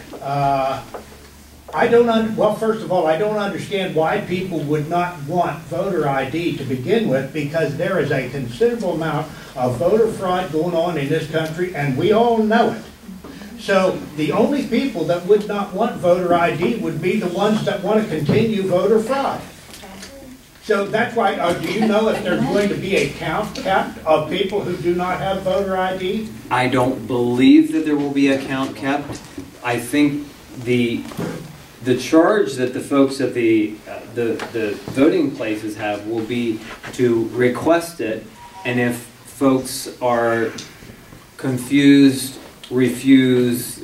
well, first of all, I don't understand why people would not want voter ID to begin with, because there is a considerable amount of voter fraud going on in this country, and we all know it. So the only people that would not want voter ID would be the ones that want to continue voter fraud. So that's why, do you know if there's going to be a count kept of people who do not have voter ID? I don't believe that there will be a count kept. I think the charge that the folks at the voting places have will be to request it, and if folks are confused, refuse,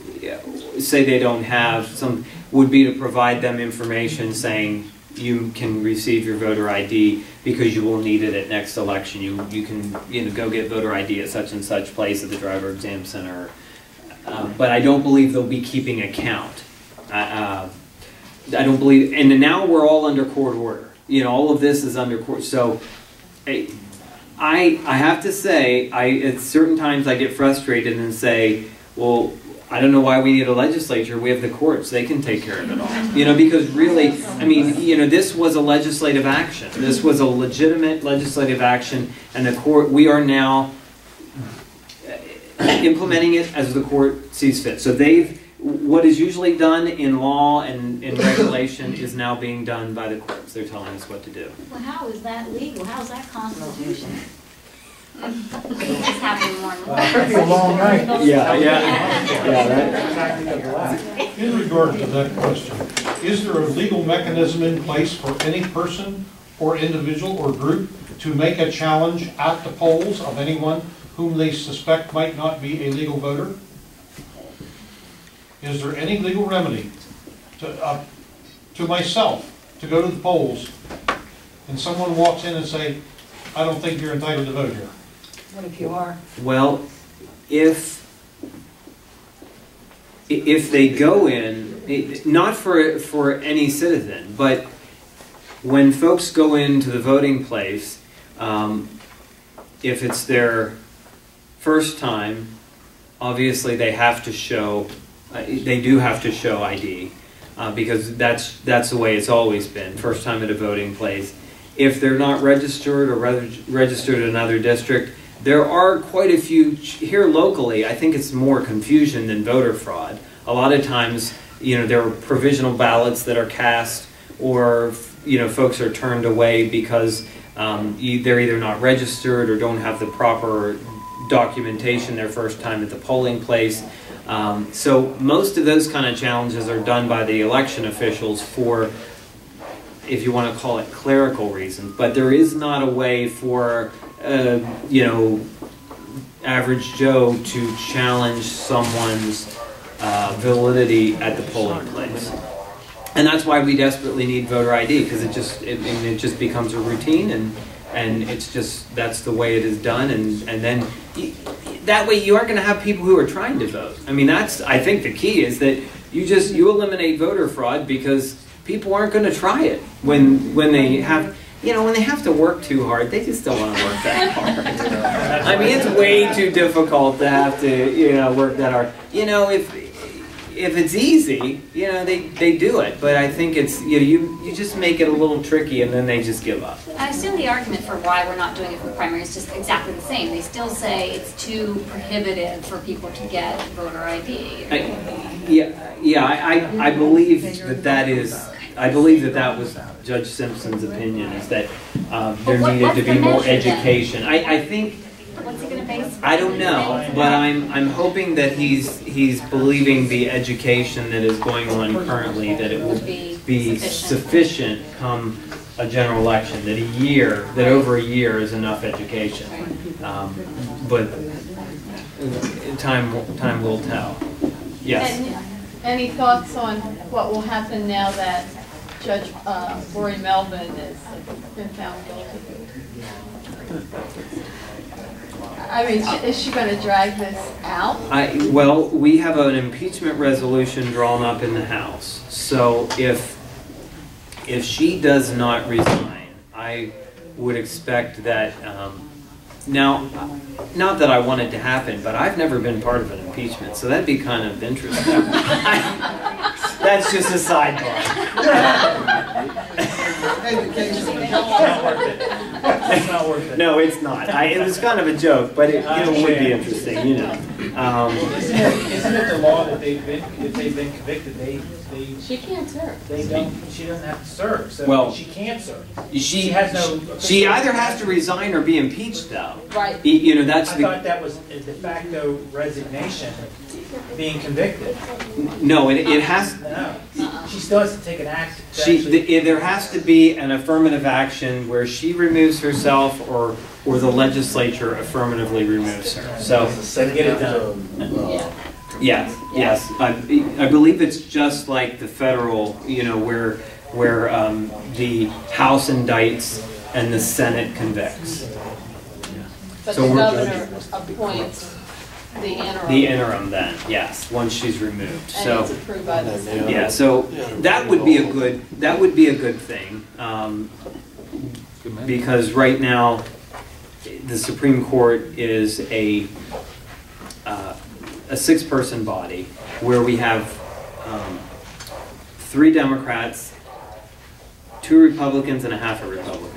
say they don't have some, would be to provide them information saying you can receive your voter ID because you will need it at next election. You can go get voter ID at such and such place at the driver exam center. But I don't believe they'll be keeping a count. I don't believe, and now we're all under court order. All of this is under court. So I have to say, at certain times I get frustrated and say, well, I don't know why we need a legislature. We have the courts. They can take care of it all. Because really, I mean, this was a legislative action. This was a legitimate legislative action, and the court, we are now implementing it as the court sees fit. So what is usually done in law and in regulation is now being done by the courts. They're telling us what to do. Well, how is that legal? How is that constitutional? It's happening more and more. That'd be a long night. Right? In regard to that question, is there a legal mechanism in place for any person or individual or group to make a challenge at the polls of anyone whom they suspect might not be a legal voter? Is there any legal remedy to myself to go to the polls and someone walks in and say, I don't think you're entitled to vote here? What if you are? Well, if they go in, not for any citizen, but when folks go into the voting place, if it's their first time, obviously they have to show, they do have to show ID, because that's the way it's always been, first time at a voting place. If they're not registered or registered in another district, there are quite a few, here locally, I think it's more confusion than voter fraud. A lot of times, there are provisional ballots that are cast, or, folks are turned away because they're either not registered or don't have the proper documentation their first time at the polling place. So most of those kind of challenges are done by the election officials for, if you want to call it, clerical reasons. But there is not a way for, average Joe to challenge someone's validity at the polling place. And that's why we desperately need voter ID, because it just becomes a routine, and it's just, that's the way it is done, and then that way you aren't going to have people who are trying to vote. I mean, that's, I think the key is that you eliminate voter fraud, because people aren't going to try it when they have, when they have to work too hard. They just don't want to work that hard. I mean, it's way too difficult to have to, work that hard. If it's easy, they do it. But I think it's, you just make it a little tricky, and then they just give up. I assume the argument for why we're not doing it for primary is just exactly the same. They still say it's too prohibitive for people to get voter ID. I believe that was Judge Simpson's opinion, is that there needed to be more education. I think. What's he going to base? I don't know, but I'm hoping that he's believing the education that is going on currently, that it will be sufficient come a general election, that over a year is enough education. But time will tell. Yes. And any thoughts on what will happen now that Judge Lori Melvin has been found guilty? I mean, is she going to drag this out? Well, we have an impeachment resolution drawn up in the House. So if she does not resign, I would expect that, now, not that I want it to happen, but I've never been part of an impeachment, so that'd be kind of interesting. That's just a sidebar. It's not worth it. No, it's not. It was kind of a joke, but it would be interesting, Isn't it the law that if they've been convicted, she can't serve. She doesn't have to serve. So well, she can't serve. She has no. She either has to resign or be impeached, though. Right. That's. I thought that was a de facto resignation, being convicted. No, it has. No. She still has to take an act. There has to be an affirmative action where she removes herself, or the legislature affirmatively removes her. So get it done. Yes. I believe it's just like the federal, where the House indicts and the Senate convicts. But so the governor appoints the interim. The interim, then, yes, once she's removed. And so it's approved by the Senate. Yeah, so that would be a good thing, because right now the Supreme Court is a 6-person body where we have 3 Democrats, 2 Republicans, and a half a Republican.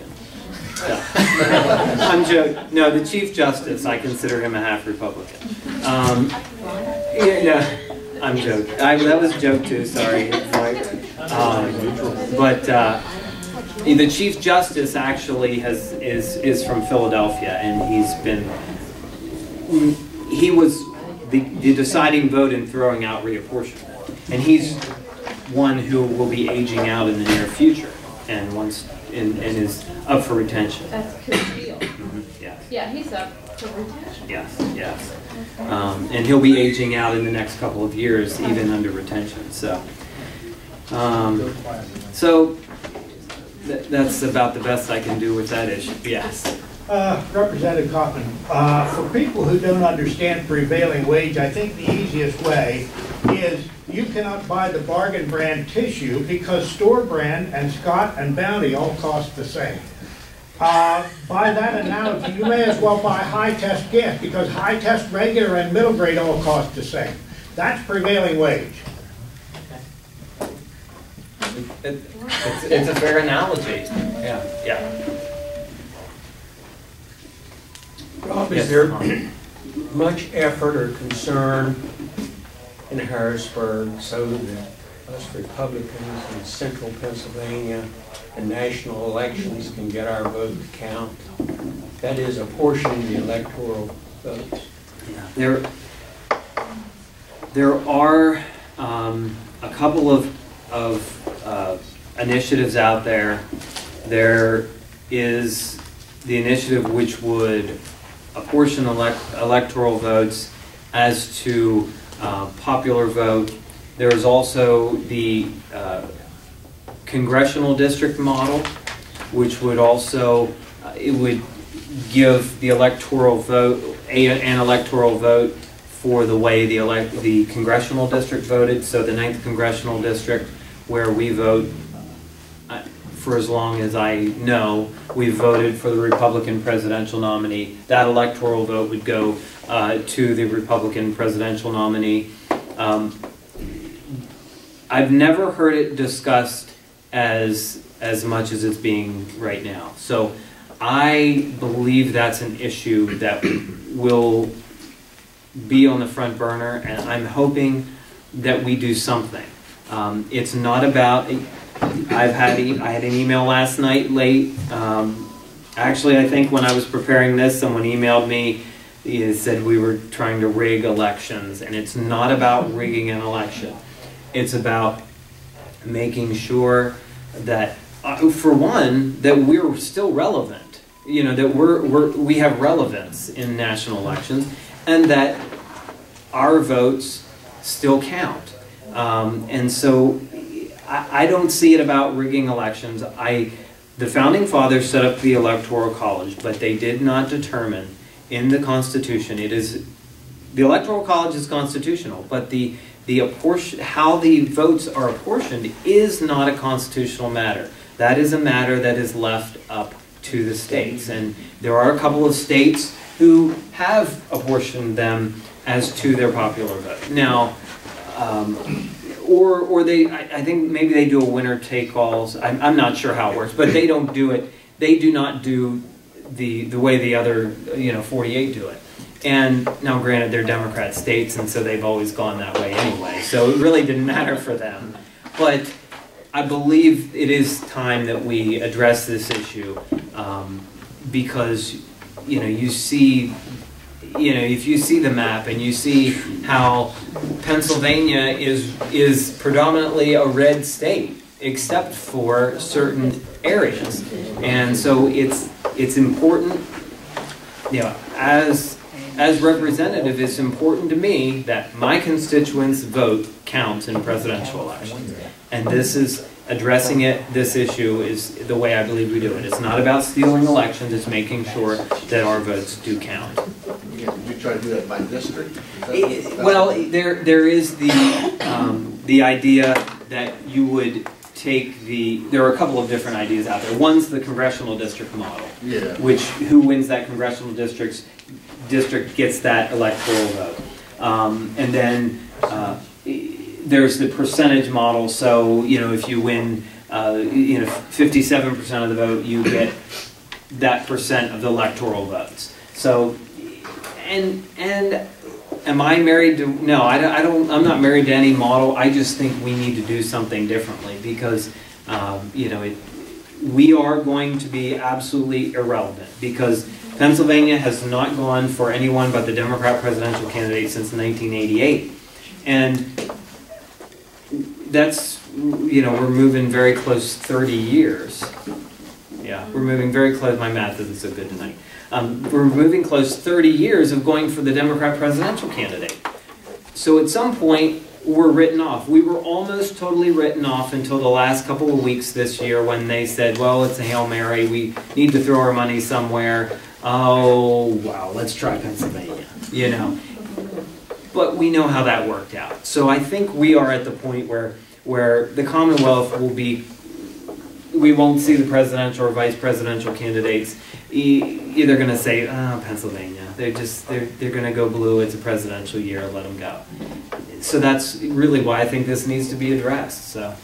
So, I'm joking. No, the Chief Justice, I consider him a half Republican. I'm joking. That was a joke too, sorry. But the Chief Justice actually is from Philadelphia, and he was the deciding vote in throwing out reapportionment, and he's one who will be aging out in the near future, and is up for retention. That's Castile. Yes. Yeah, he's up for retention. Yes. And he'll be aging out in the next couple of years, even under retention. So, that's about the best I can do with that issue. Yes. Representative Kauffman, for people who don't understand prevailing wage, I think the easiest way is you cannot buy the bargain brand tissue because store brand and Scott and Bounty all cost the same. By that analogy, you may as well buy high test gas because high test regular and middle grade all cost the same. That's prevailing wage. It's a fair analogy. Yeah. Rob, is there much effort or concern in Harrisburg so that us Republicans in central Pennsylvania and national elections can get our vote to count. That is apportioning the electoral votes. Yeah. There are a couple of initiatives out there. There is the initiative which would apportion electoral votes as to popular vote. There is also the congressional district model, which would also it would give the electoral vote an electoral vote for the way the congressional district voted. So the 9th congressional district, where we vote, for as long as I know, we voted for the Republican presidential nominee. That electoral vote would go to the Republican presidential nominee. I've never heard it discussed as much as it's being right now. So I believe that's an issue that will be on the front burner, and I'm hoping that we do something. It's not about, I had an email last night late. Actually, I think when I was preparing this, someone emailed me. He said we were trying to rig elections, and it's not about rigging an election. It's about making sure that, for one, that we're still relevant. You know, that we have relevance in national elections, and that our votes still count. And so I don't see it about rigging elections. The Founding Fathers set up the Electoral College, but they did not determine in the Constitution, the Electoral College is constitutional, but how the votes are apportioned is not a constitutional matter. That is a matter that is left up to the states. And there are a couple of states who have apportioned them as to their popular vote. Now, I think maybe they do a winner-take-alls. I'm not sure how it works, but they don't do it. They do not do the way the other 48 do it. And now, granted, they're Democrat states, and so they've always gone that way anyway. So it really didn't matter for them. But I believe it is time that we address this issue because you see. If you see the map and you see how Pennsylvania is predominantly a red state, except for certain areas, and so it's important. As representative, it's important to me that my constituents' vote counts in presidential elections, and this is addressing this issue is the way I believe we do it. It's not about stealing elections; it's making sure that our votes do count. Did you try to do that by district? Well, there is the idea that you would take there are a couple of different ideas out there. One's the congressional district model, which who wins that congressional district gets that electoral vote, and then there's the percentage model. So if you win 57% of the vote, you get that percent of the electoral votes. So. And am I married to? No, I'm not married to any model. I just think we need to do something differently because, we are going to be absolutely irrelevant because Pennsylvania has not gone for anyone but the Democrat presidential candidate since 1988, and that's we're moving very close 30 years. Yeah, we're moving very close. My math isn't so good tonight. We're moving close 30 years of going for the Democrat presidential candidate. So at some point, we're written off. We were almost totally written off until the last couple of weeks this year when they said, well, it's a Hail Mary. We need to throw our money somewhere. Oh, wow, let's try Pennsylvania, But we know how that worked out. So I think we are at the point where the Commonwealth will be, we won't see the presidential or vice presidential candidates either going to say, Pennsylvania. They're going to go blue. It's a presidential year. Let them go. So that's really why I think this needs to be addressed. So,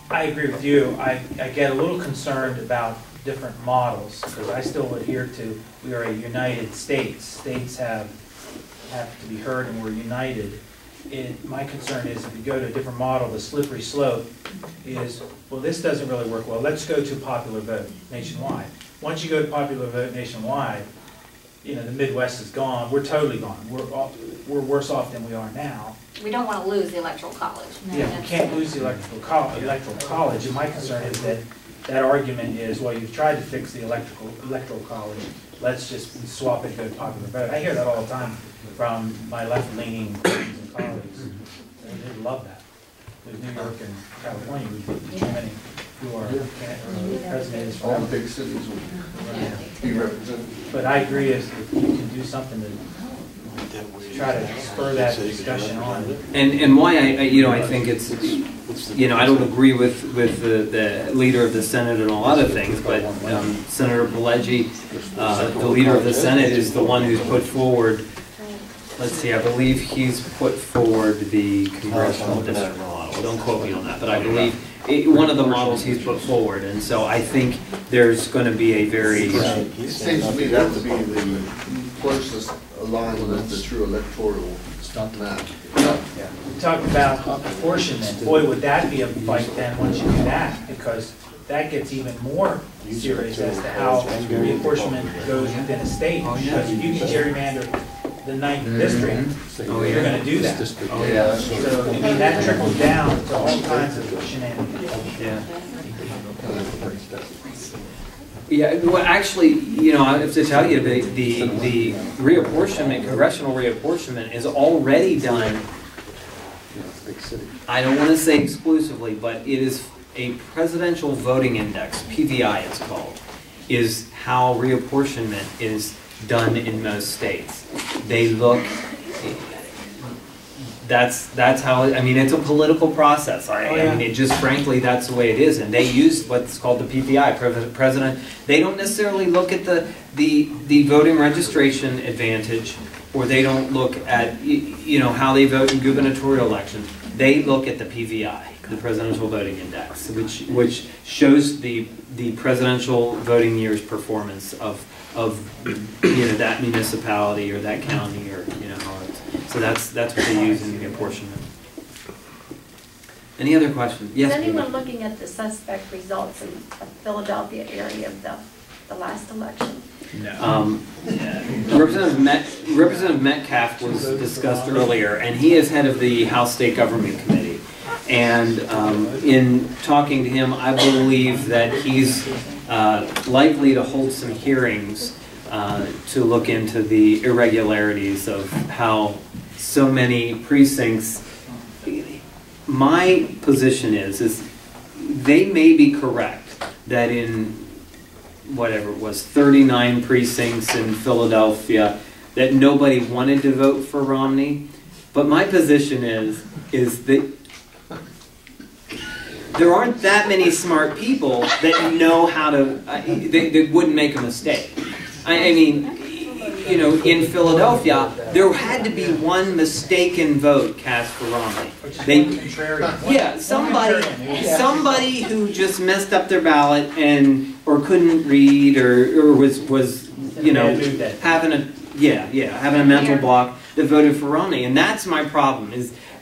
I agree with you. I get a little concerned about different models because I still adhere to we are a united states. States have to be heard and we're united. my concern is if you go to a different model, the slippery slope is, well, this doesn't really work well. Let's go to popular vote nationwide. Once you go to popular vote nationwide, the Midwest is gone. We're totally gone. We're worse off than we are now. We don't want to lose the electoral college. Yeah, we can't lose the electoral college. And my concern is that argument is, well, you've tried to fix the electoral college. Let's just swap it and go to popular vote. I hear that all the time from my left-leaning friends and colleagues. They love that. There's New York and California, we've too many who are presidents. All the big cities will be represented. But I agree if you can do something to try to spur that discussion on. And why I think it's, I don't agree with the leader of the Senate and a lot of things, but Senator Pileggi, the leader of the Senate, is the one who's put forward, let's see, I believe he's put forward the congressional district model. Don't quote me on that, but I believe one of the models he's put forward, and so I think there's going to be a very... It seems to me that would be the closest aligned with the true electoral map. We talked about apportionment. Boy, would that be a fight then once you do that, because that gets even more serious as to how reapportionment goes within a state. Because if you can gerrymander the 9th district, you're going to do that. So that trickles down to all kinds of shenanigans. Yeah, well, actually, I have to tell you, the reapportionment, congressional reapportionment, is already done. I don't want to say exclusively, but it is a presidential voting index, PVI it's called, is how reapportionment is done in most states. They look, that's how, it's a political process. I mean, it just, frankly, that's the way it is. And they use what's called the PPI, president. They don't necessarily look at the voting registration advantage, or they don't look at, how they vote in gubernatorial elections. They look at the PVI, the Presidential Voting Index, which shows the presidential voting year's performance of that municipality or that county, or so that's what they use in the apportionment. Any other questions? Yes. Is anyone looking at the suspect results in the Philadelphia area of the last election? No. Representative Metcalf was discussed earlier, and he is head of the House State Government Committee. And in talking to him, I believe that he's likely to hold some hearings to look into the irregularities of how so many precincts. My position is they may be correct that in whatever it was, 39 precincts in Philadelphia, that nobody wanted to vote for Romney. But my position is that there aren't that many smart people that know how to, that wouldn't make a mistake. I mean, in Philadelphia, there had to be one mistaken vote cast for Romney. Somebody who just messed up their ballot or couldn't read or was having a mental block that voted for Romney, and that's my problem.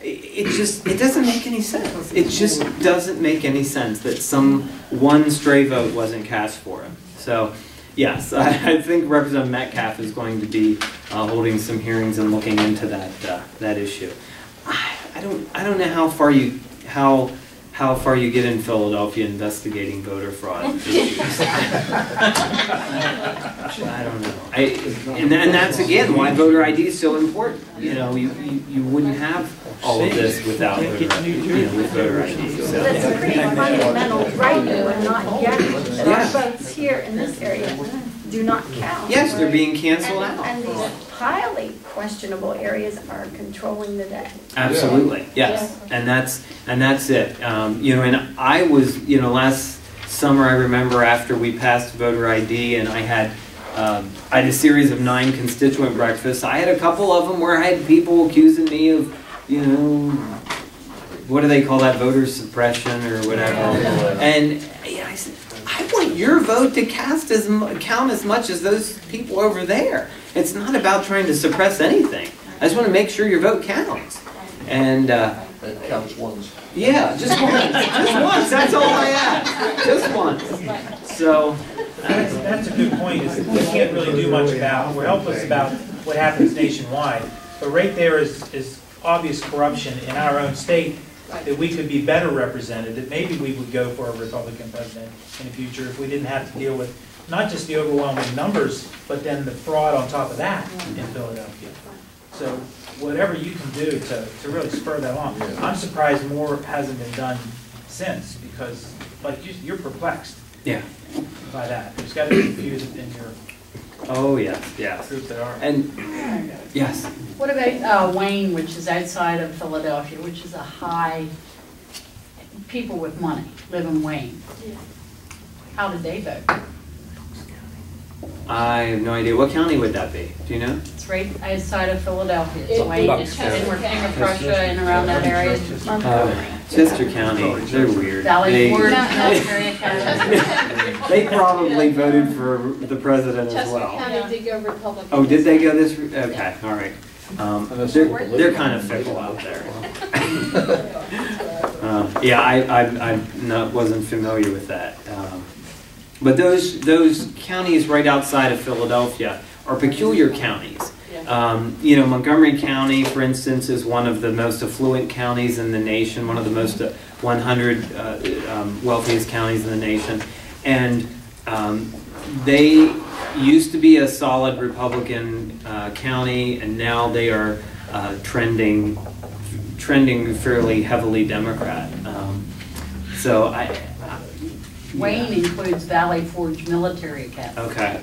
It doesn't make any sense. It just doesn't make any sense that one stray vote wasn't cast for him. So. Yes, I think Representative Metcalf is going to be holding some hearings and looking into that issue. I don't know how far you get in Philadelphia investigating voter fraud issues. I don't know. And that's again why voter ID is so important. You wouldn't have all of this without voter ID. So. That's a pretty fundamental right that we're not getting. That our votes here in this area do not count. Yes, they're being canceled out. And these highly questionable areas are controlling the day. Absolutely, yes, and that's it. And I was, last summer I remember after we passed voter ID, and I had a series of 9 constituent breakfasts. I had a couple of them where I had people accusing me of, what do they call that, voter suppression or whatever. And I said, I want your vote to count as much as those people over there. It's not about trying to suppress anything. I just want to make sure your vote counts. And That counts once. yeah, just once. Just once. That's all I ask. Just once. So That's a good point, is we can't really do much about, we're helpless about what happens nationwide. But right there is obvious corruption in our own state that we could be better represented, that maybe we would go for a Republican president in the future if we didn't have to deal with not just the overwhelming numbers, but then the fraud on top of that in Philadelphia. So whatever you can do to really spur that on. I'm surprised more hasn't been done since, because like you're perplexed yeah. by that. There's got to be a few in your Oh yes, yes. group that are. And yes. What about Wayne, which is outside of Philadelphia, which is a high, people with money live in Wayne? How did they vote? I have no idea. What county would that be? Do you know? It's right outside of Philadelphia. It's It- Wayne, Bucks it's County. in King of Prussia and around that area. Chester County. They're weird. Valley Forge, California County. They probably voted for the president as Chester well. County did go Republican. Oh, did they go this? Okay, all right. that's They're kind of fickle out there. Yeah, I wasn't familiar with that. But those counties right outside of Philadelphia are peculiar counties. You know, Montgomery County, for instance, is one of the most affluent counties in the nation, one of the most 100 wealthiest counties in the nation. And they used to be a solid Republican county, and now they are trending fairly heavily Democrat. So Wayne includes Valley Forge Military Academy. Okay.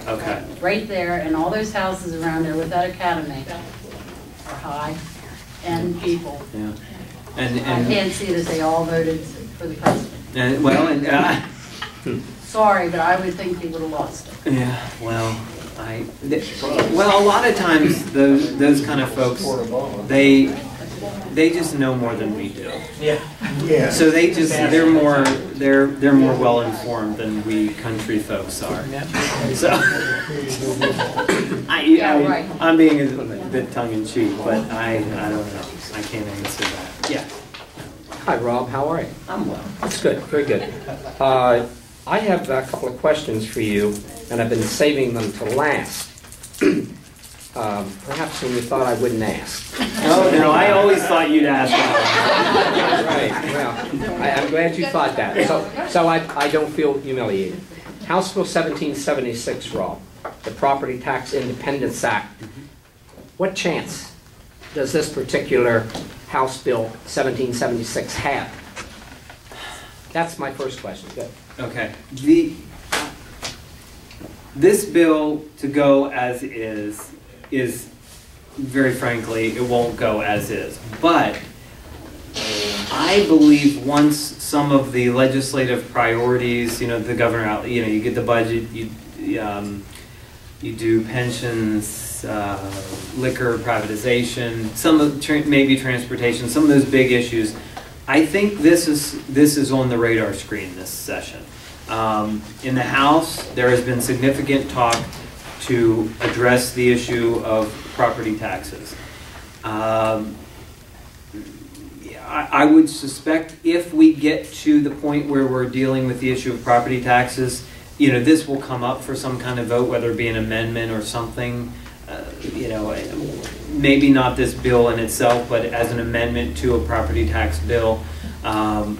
Right there, and all those houses around there with that academy are high-end people. Yeah. I can't see that they all voted for the president. Sorry, but I would think they would have lost it. Yeah, well, a lot of times those kind of folks, they just know more than we do. Yeah. So they're more well informed than we country folks are. So I'm being a bit tongue in cheek, but I don't know. I can't answer that. Yeah. Hi, Rob. How are you? I'm well. That's good. Very good. I have a couple of questions for you, and I've been saving them to last. Perhaps when you thought I wouldn't ask. Oh, no, I always thought you'd ask that. Right, well, I'm glad you thought that. So I don't feel humiliated. House Bill 1776, Rob, the Property Tax Independence Act. What chance does this particular House Bill 1776 have? That's my first question. Good. Okay. This bill, to go as is very frankly, it won't go as is. But I believe once some of the legislative priorities, you know, the governor, you know, you get the budget, you do pensions, liquor privatization, some of maybe transportation, some of those big issues. I think this is on the radar screen this session. In the House, there has been significant talk to address the issue of property taxes. I would suspect if we get to the point where we're dealing with the issue of property taxes, you know, this will come up for some kind of vote, whether it be an amendment or something. You know, maybe not this bill in itself, but as an amendment to a property tax bill. But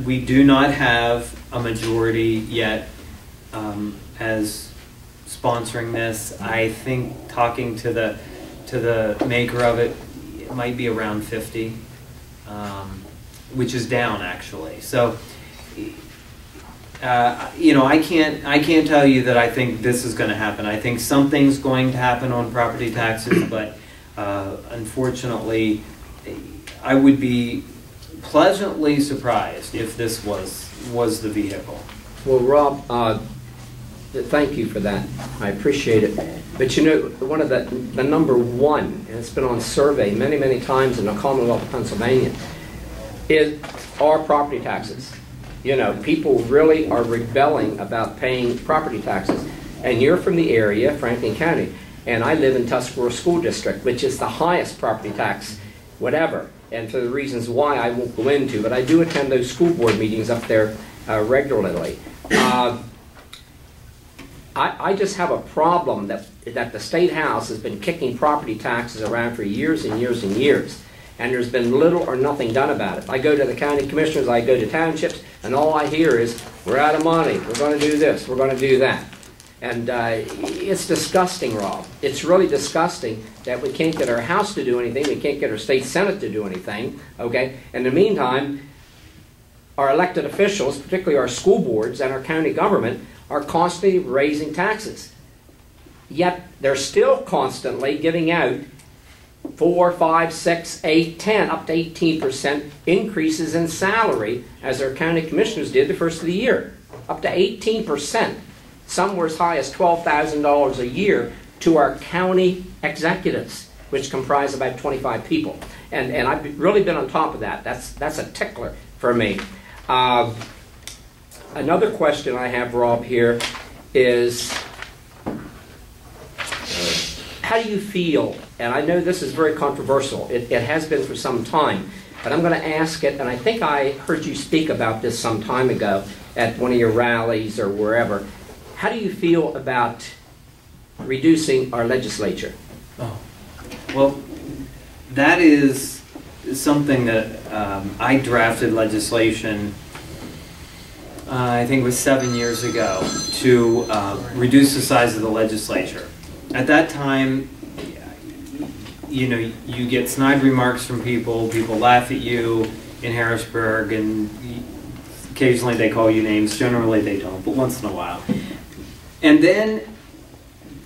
we do not have a majority yet as sponsoring this. I think talking to the maker of it, it might be around 50, which is down actually. So, you know, I can't tell you that I think this is going to happen. I think something's going to happen on property taxes, but unfortunately, I would be pleasantly surprised if this was the vehicle. Well, Rob, thank you for that. I appreciate it. But you know, one of the number one, and it's been on survey many, many times in the Commonwealth of Pennsylvania, are property taxes. You know, people really are rebelling about paying property taxes. And you're from the area, Franklin County, and I live in Tuscarora School District, which is the highest property tax whatever. And for the reasons why I won't go into, but I do attend those school board meetings up there regularly. I just have a problem that the State House has been kicking property taxes around for years and years and years, and there's been little or nothing done about it. I go to the county commissioners, I go to townships, and all I hear is, we're out of money, we're going to do this, we're going to do that. And it's disgusting, Rob. It's really disgusting that we can't get our House to do anything, we can't get our state Senate to do anything, okay? In the meantime, our elected officials, particularly our school boards and our county government, are constantly raising taxes. Yet they're still constantly giving out 4, 5, 6, 8, 10, up to 18% increases in salary, as our county commissioners did the first of the year. Up to 18%. Some were as high as $12,000 a year to our county executives, which comprise about 25 people. And I've really been on top of that. That's a tickler for me. Another question I have, Rob, here is, how do you feel, and I know this is very controversial, it has been for some time, but I'm going to ask it, and I think I heard you speak about this some time ago at one of your rallies or wherever. How do you feel about reducing our legislature? Oh, well, that is something that I drafted legislation, I think it was 7 years ago, to reduce the size of the legislature. At that time, you know, you get snide remarks from people laugh at you in Harrisburg, and occasionally they call you names, generally they don't, but once in a while. And then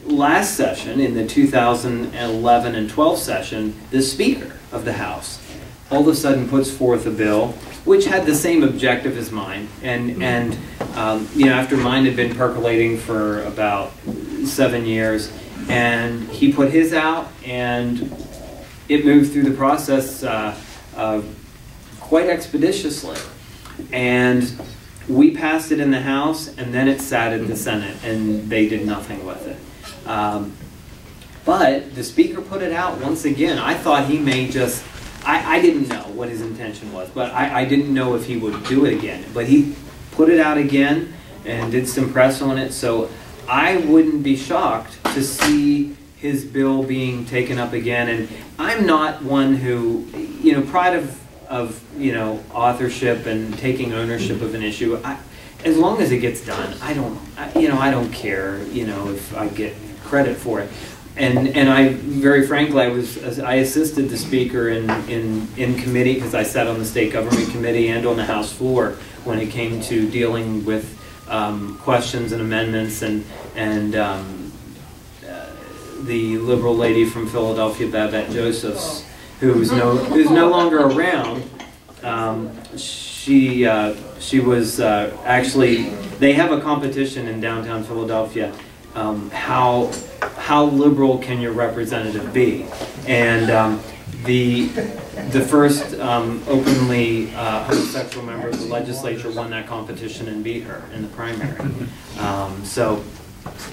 last session, in the 2011 and 12 session, the Speaker of the House all of a sudden puts forth a bill which had the same objective as mine, and you know, after mine had been percolating for about 7 years, and he put his out, and it moved through the process quite expeditiously, and we passed it in the House, and then it sat in the Senate, and they did nothing with it. But the Speaker put it out once again. I thought he may just, I didn't know what his intention was, but I didn't know if he would do it again. But he put it out again and did some press on it, so I wouldn't be shocked to see his bill being taken up again. And I'm not one who, you know, pride of you know, authorship and taking ownership of an issue, as long as it gets done, I don't care, you know, if I get credit for it. And I, very frankly, I assisted the Speaker in committee, because I sat on the State Government Committee and on the House floor when it came to dealing with questions and amendments, and the liberal lady from Philadelphia, Babette Josephs, who's no longer around. She was actually, they have a competition in downtown Philadelphia. How liberal can your representative be? And the first openly homosexual member of the legislature won that competition and beat her in the primary. So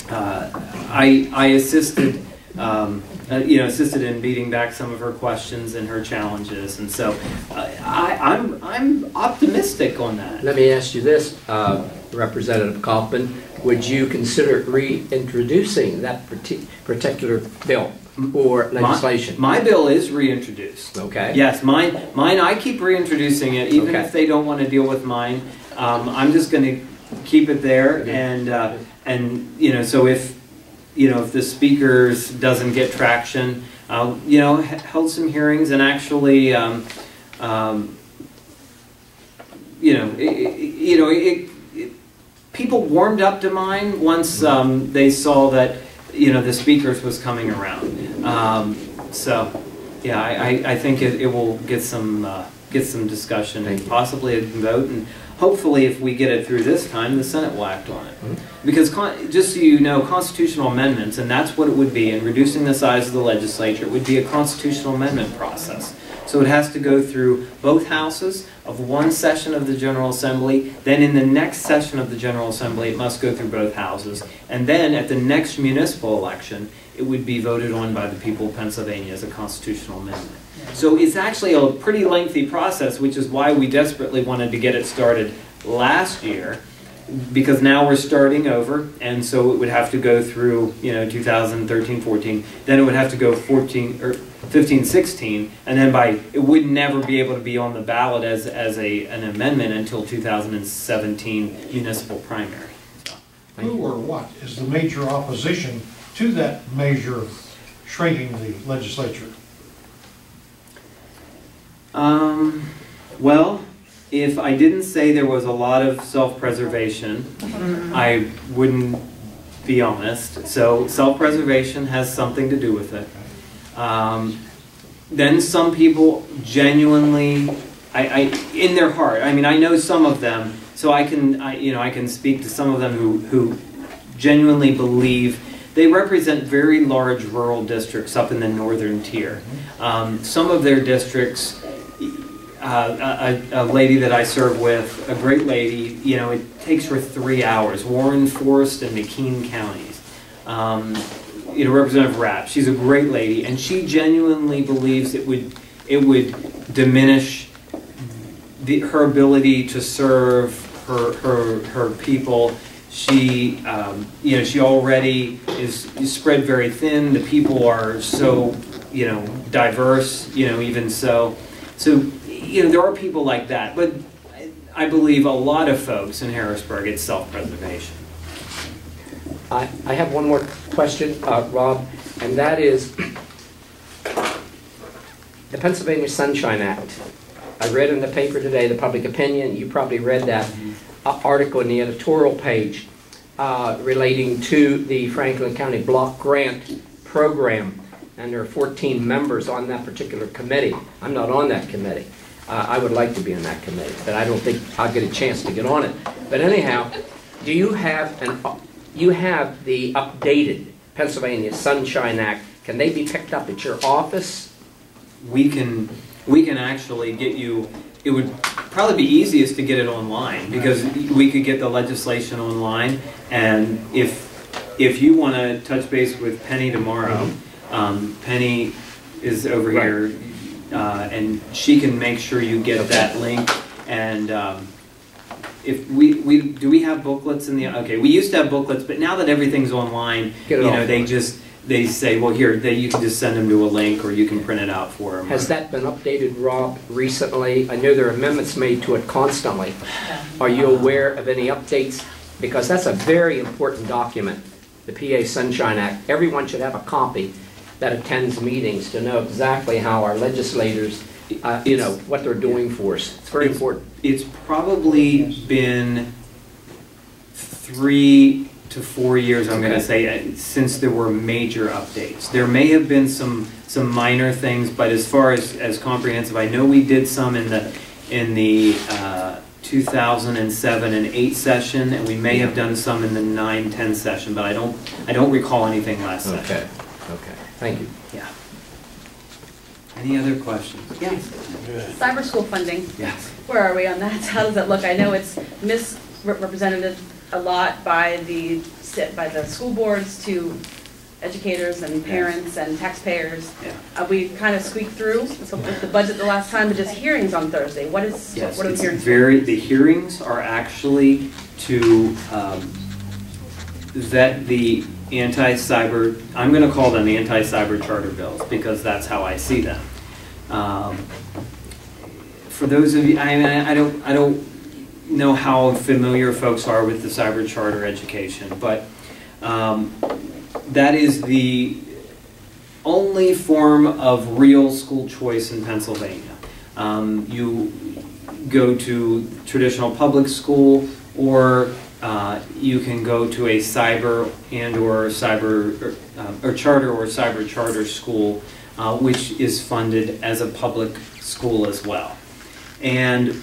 I assisted, you know, assisted in beating back some of her questions and her challenges, and so I'm optimistic on that. Let me ask you this, Representative Kauffman. Would you consider reintroducing that particular bill or legislation? My bill is reintroduced. Okay. Yes, mine. I keep reintroducing it, even if they don't want to deal with mine. I'm just going to keep it there, and you know, so if the Speaker's doesn't get traction, you know, held some hearings and actually, people warmed up to mine once they saw that, you know, the Speaker's was coming around. So, yeah, I think it will get some discussion and possibly a vote, and hopefully if we get it through this time, the Senate will act on it. Because just so you know, constitutional amendments, and that's what it would be, in reducing the size of the legislature, it would be a constitutional amendment process. So it has to go through both houses of one session of the General Assembly. Then in the next session of the General Assembly, it must go through both houses. And then at the next municipal election, it would be voted on by the people of Pennsylvania as a constitutional amendment. So it's actually a pretty lengthy process, which is why we desperately wanted to get it started last year, because now we're starting over, and so it would have to go through, 2013, 14, then it would have to go 14 or 15, 16, and then it would never be able to be on the ballot as an amendment until 2017 municipal primary. So, who or what is the major opposition to that measure shrinking the legislature? Well, if I didn't say there was a lot of self-preservation, I wouldn't be honest. So self-preservation has something to do with it. Then some people genuinely, in their heart, I mean, I know some of them, so I can speak to some of them who genuinely believe. They represent very large rural districts up in the northern tier. Some of their districts, a lady that I serve with, a great lady, it takes her 3 hours. Warren, Forest, and McKean counties. Representative Rapp, she's a great lady, and she genuinely believes it would diminish her ability to serve her people. She she already is spread very thin. The people are so diverse. Even so. So there are people like that, but I believe a lot of folks in Harrisburg, it's self-preservation. I have one more question, Rob, and that is the Pennsylvania Sunshine Act. I read in the paper today, the public opinion, you probably read that article in the editorial page relating to the Franklin County Block Grant Program, and there are 14 members on that particular committee. I'm not on that committee. I would like to be on that committee, but I don't think I'll get a chance to get on it. But anyhow, do you have the updated Pennsylvania Sunshine Act? Can they be picked up at your office? We can actually get you. It would probably be easiest to get it online, because we could get the legislation online, and if you want to touch base with Penny tomorrow, Penny is over here, and she can make sure you get that link. And if do we have booklets in the, okay, we used to have booklets, but now that everything's online, they say, well, here, you can just send them to a link, or you can print it out for them. Has that been updated, Rob, recently? I know there are amendments made to it constantly. Are you aware of any updates? Because that's a very important document, the PA Sunshine Act. Everyone should have a copy that attends meetings to know exactly how our legislators, what they're doing for us. It's very important. It's probably been 3 to 4 years, I'm going to say, since there were major updates. There may have been some minor things, but as far as comprehensive, I know we did some in the 2007 and 8 session, and we may have done some in the 9-10 session, but I don't recall anything last session. Okay. Thank you. Yeah. Any other questions? Yes. Cyber school funding. Yes. Where are we on that? How does that look? I know it's misrepresented a lot by the school boards to educators and parents and taxpayers. Yeah. We kind of squeaked through with the budget the last time, but just hearings on Thursday. What are the hearings? The hearings are actually to vet the anti-cyber, I'm going to call them anti-cyber charter bills, because that's how I see them. For those of you, I don't know how familiar folks are with the cyber charter education, but that is the only form of real school choice in Pennsylvania. You go to traditional public school, or you can go to a cyber or charter or cyber charter school, which is funded as a public school as well. And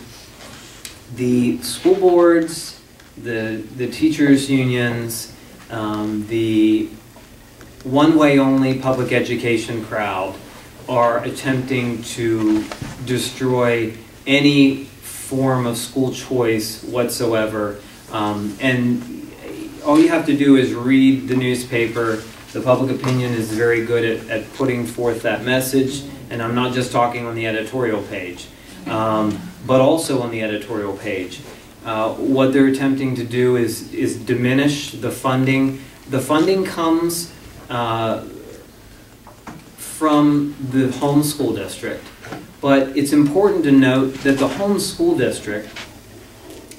the school boards, the teachers' unions, the one-way only public education crowd are attempting to destroy any form of school choice whatsoever. And all you have to do is read the newspaper The public opinion is very good at putting forth that message, and I'm not just talking on the editorial page, but also on the editorial page. What they're attempting to do is diminish the funding. The funding comes from the home school district, but it's important to note that the home school district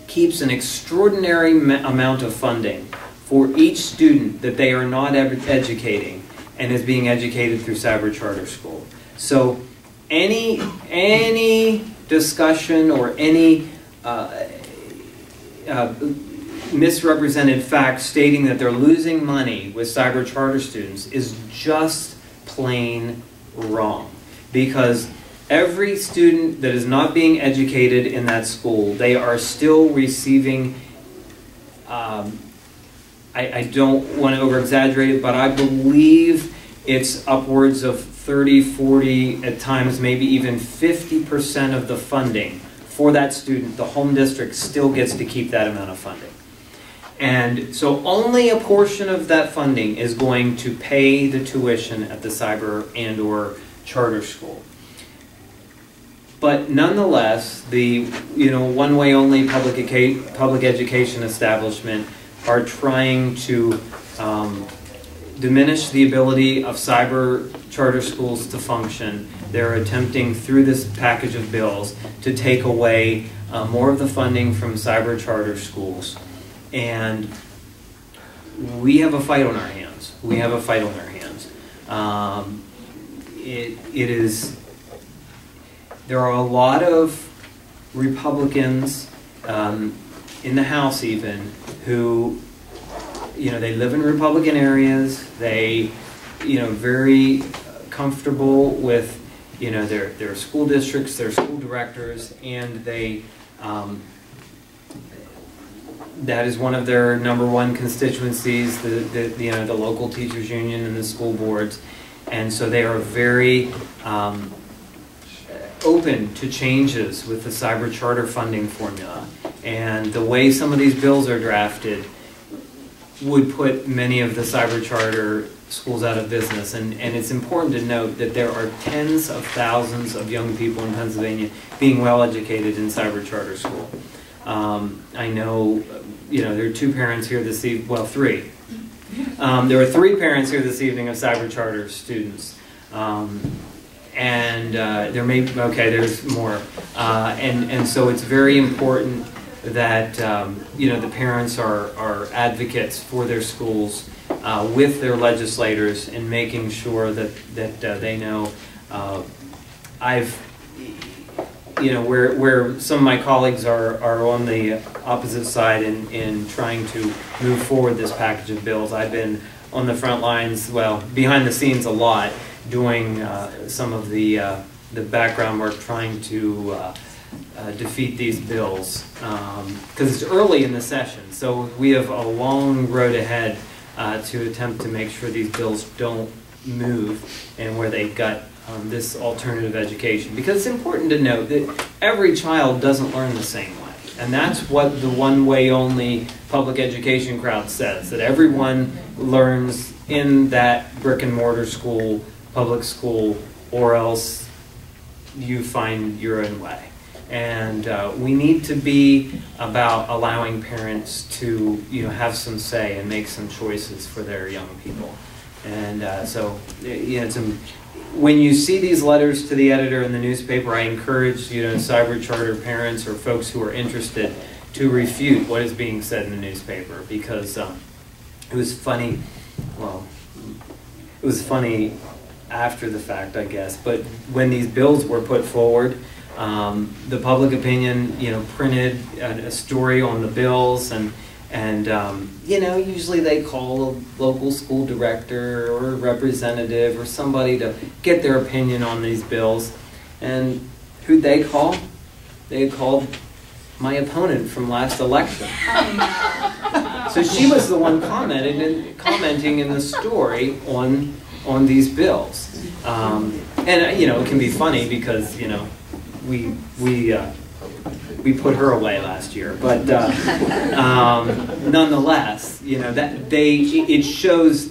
keeps an extraordinary amount of funding for each student that they are not educating and is being educated through Cyber Charter School. So any discussion or any misrepresented fact stating that they're losing money with Cyber Charter students is just plain wrong. Because every student that is not being educated in that school, they are still receiving, I don't want to over-exaggerate it, but I believe it's upwards of 30, 40, at times maybe even 50% of the funding for that student. The home district still gets to keep that amount of funding. And so only a portion of that funding is going to pay the tuition at the cyber and or charter school. But nonetheless, the one-way only public education establishment are trying to diminish the ability of cyber charter schools to function. They're attempting through this package of bills to take away more of the funding from cyber charter schools. And we have a fight on our hands. We have a fight on our hands. There are a lot of Republicans in the House even who, they live in Republican areas. They, very comfortable with, their school districts, their school directors, and they, that is one of their #1 constituencies, the local teachers union and the school boards. And so they are very open to changes with the cyber charter funding formula. And the way some of these bills are drafted would put many of the cyber charter schools out of business. And it's important to note that there are tens of thousands of young people in Pennsylvania being well educated in cyber charter school. I know, there are 2 parents here this evening, well, 3. There are 3 parents here this evening of cyber charter students. And there may, okay, there's more. And so it's very important that, the parents are advocates for their schools with their legislators in making sure that they know. Where some of my colleagues are on the opposite side in trying to move forward this package of bills, I've been on the front lines, well, behind the scenes a lot, doing some of the background work trying to defeat these bills. Because it's early in the session, so we have a long road ahead to attempt to make sure these bills don't move and where they've got this alternative education. Because it's important to note that every child doesn't learn the same way. And that's what the one-way only public education crowd says, that everyone learns in that brick and mortar school, public school, or else you find your own way. And we need to be about allowing parents to have some say and make some choices for their young people. And when you see these letters to the editor in the newspaper, I encourage cyber charter parents or folks who are interested to refute what is being said in the newspaper, because it was funny. Well, it was funny after the fact, I guess. But when these bills were put forward, the public opinion, printed a story on the bills, and usually they call a local school director or a representative or somebody to get their opinion on these bills. And who'd they call? They called my opponent from last election. So she was the one commenting in the story on these bills. And it can be funny because we put her away last year, but nonetheless, it shows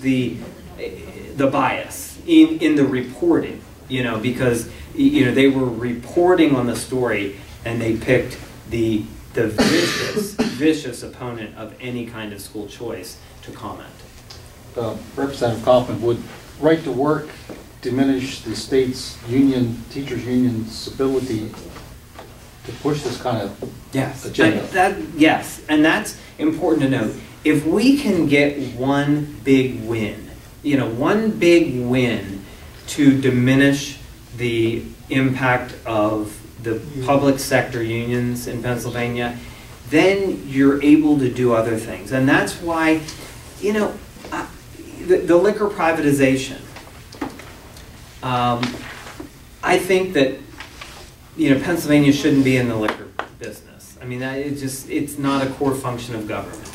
the bias in the reporting, because they were reporting on the story and they picked the vicious opponent of any kind of school choice to comment. Representative Kauffman, would right to work diminish the state's teachers union's ability to push this kind of agenda? Yes, and that's important to note. If we can get one big win, to diminish the impact of the public sector unions in Pennsylvania, then you're able to do other things. And that's why, the liquor privatization, I think that, Pennsylvania shouldn't be in the liquor business. I mean, it's not a core function of government.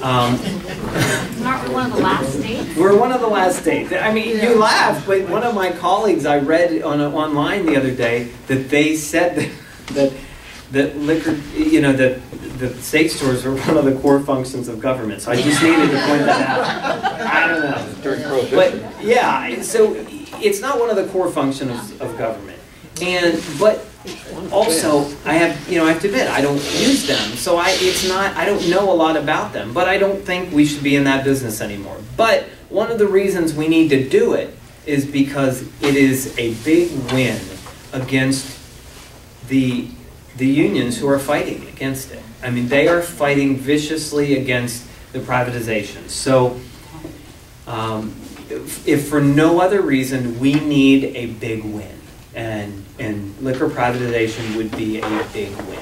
Aren't we one of the last states? We're one of the last states. I mean, you laugh, but one of my colleagues, I read online the other day that they said that liquor, that the state stores are one of the core functions of government. So I just needed to point that out. I don't know. During Prohibition. But yeah, so it's not one of the core functions of government. But also, I have to admit, I don't use them, so I don't know a lot about them, but I don't think we should be in that business anymore. But one of the reasons we need to do it is because it is a big win against the unions who are fighting against it. I mean, they are fighting viciously against the privatization. So, if for no other reason, we need a big win. And liquor privatization would be a big win.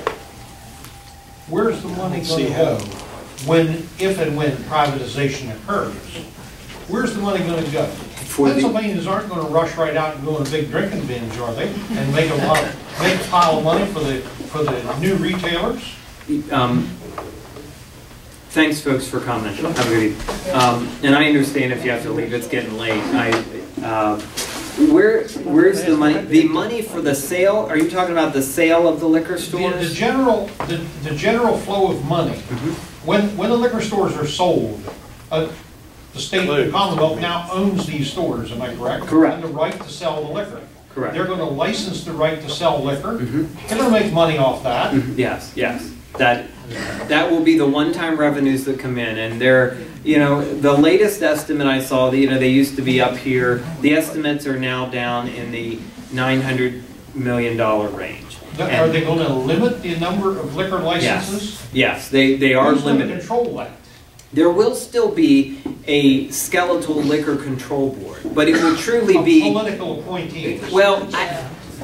Where's the money going to go if and when privatization occurs? Where's the money going to go? Pennsylvanians aren't going to rush right out and go on a big drinking binge, are they? And make a pile of money for the new retailers? Thanks, folks, for commenting. Have a good evening. And I understand if you have to leave; it's getting late. Where's the money? The money for the sale? Are you talking about the sale of the liquor stores? The general flow of money. When the liquor stores are sold, the state of the Commonwealth now owns these stores. Am I correct? Correct. And the right to sell the liquor. Correct. They're going to license the right to sell liquor. They're going to make money off that. Yes. That will be the one-time revenues that come in, and they're, the latest estimate I saw, they used to be up here. The estimates are now down in the $900 million range. Are they going to limit the number of liquor licenses? Yes, they are limited. Who's going to control that? There will still be a skeletal liquor control board, but it will truly be political appointees. Well,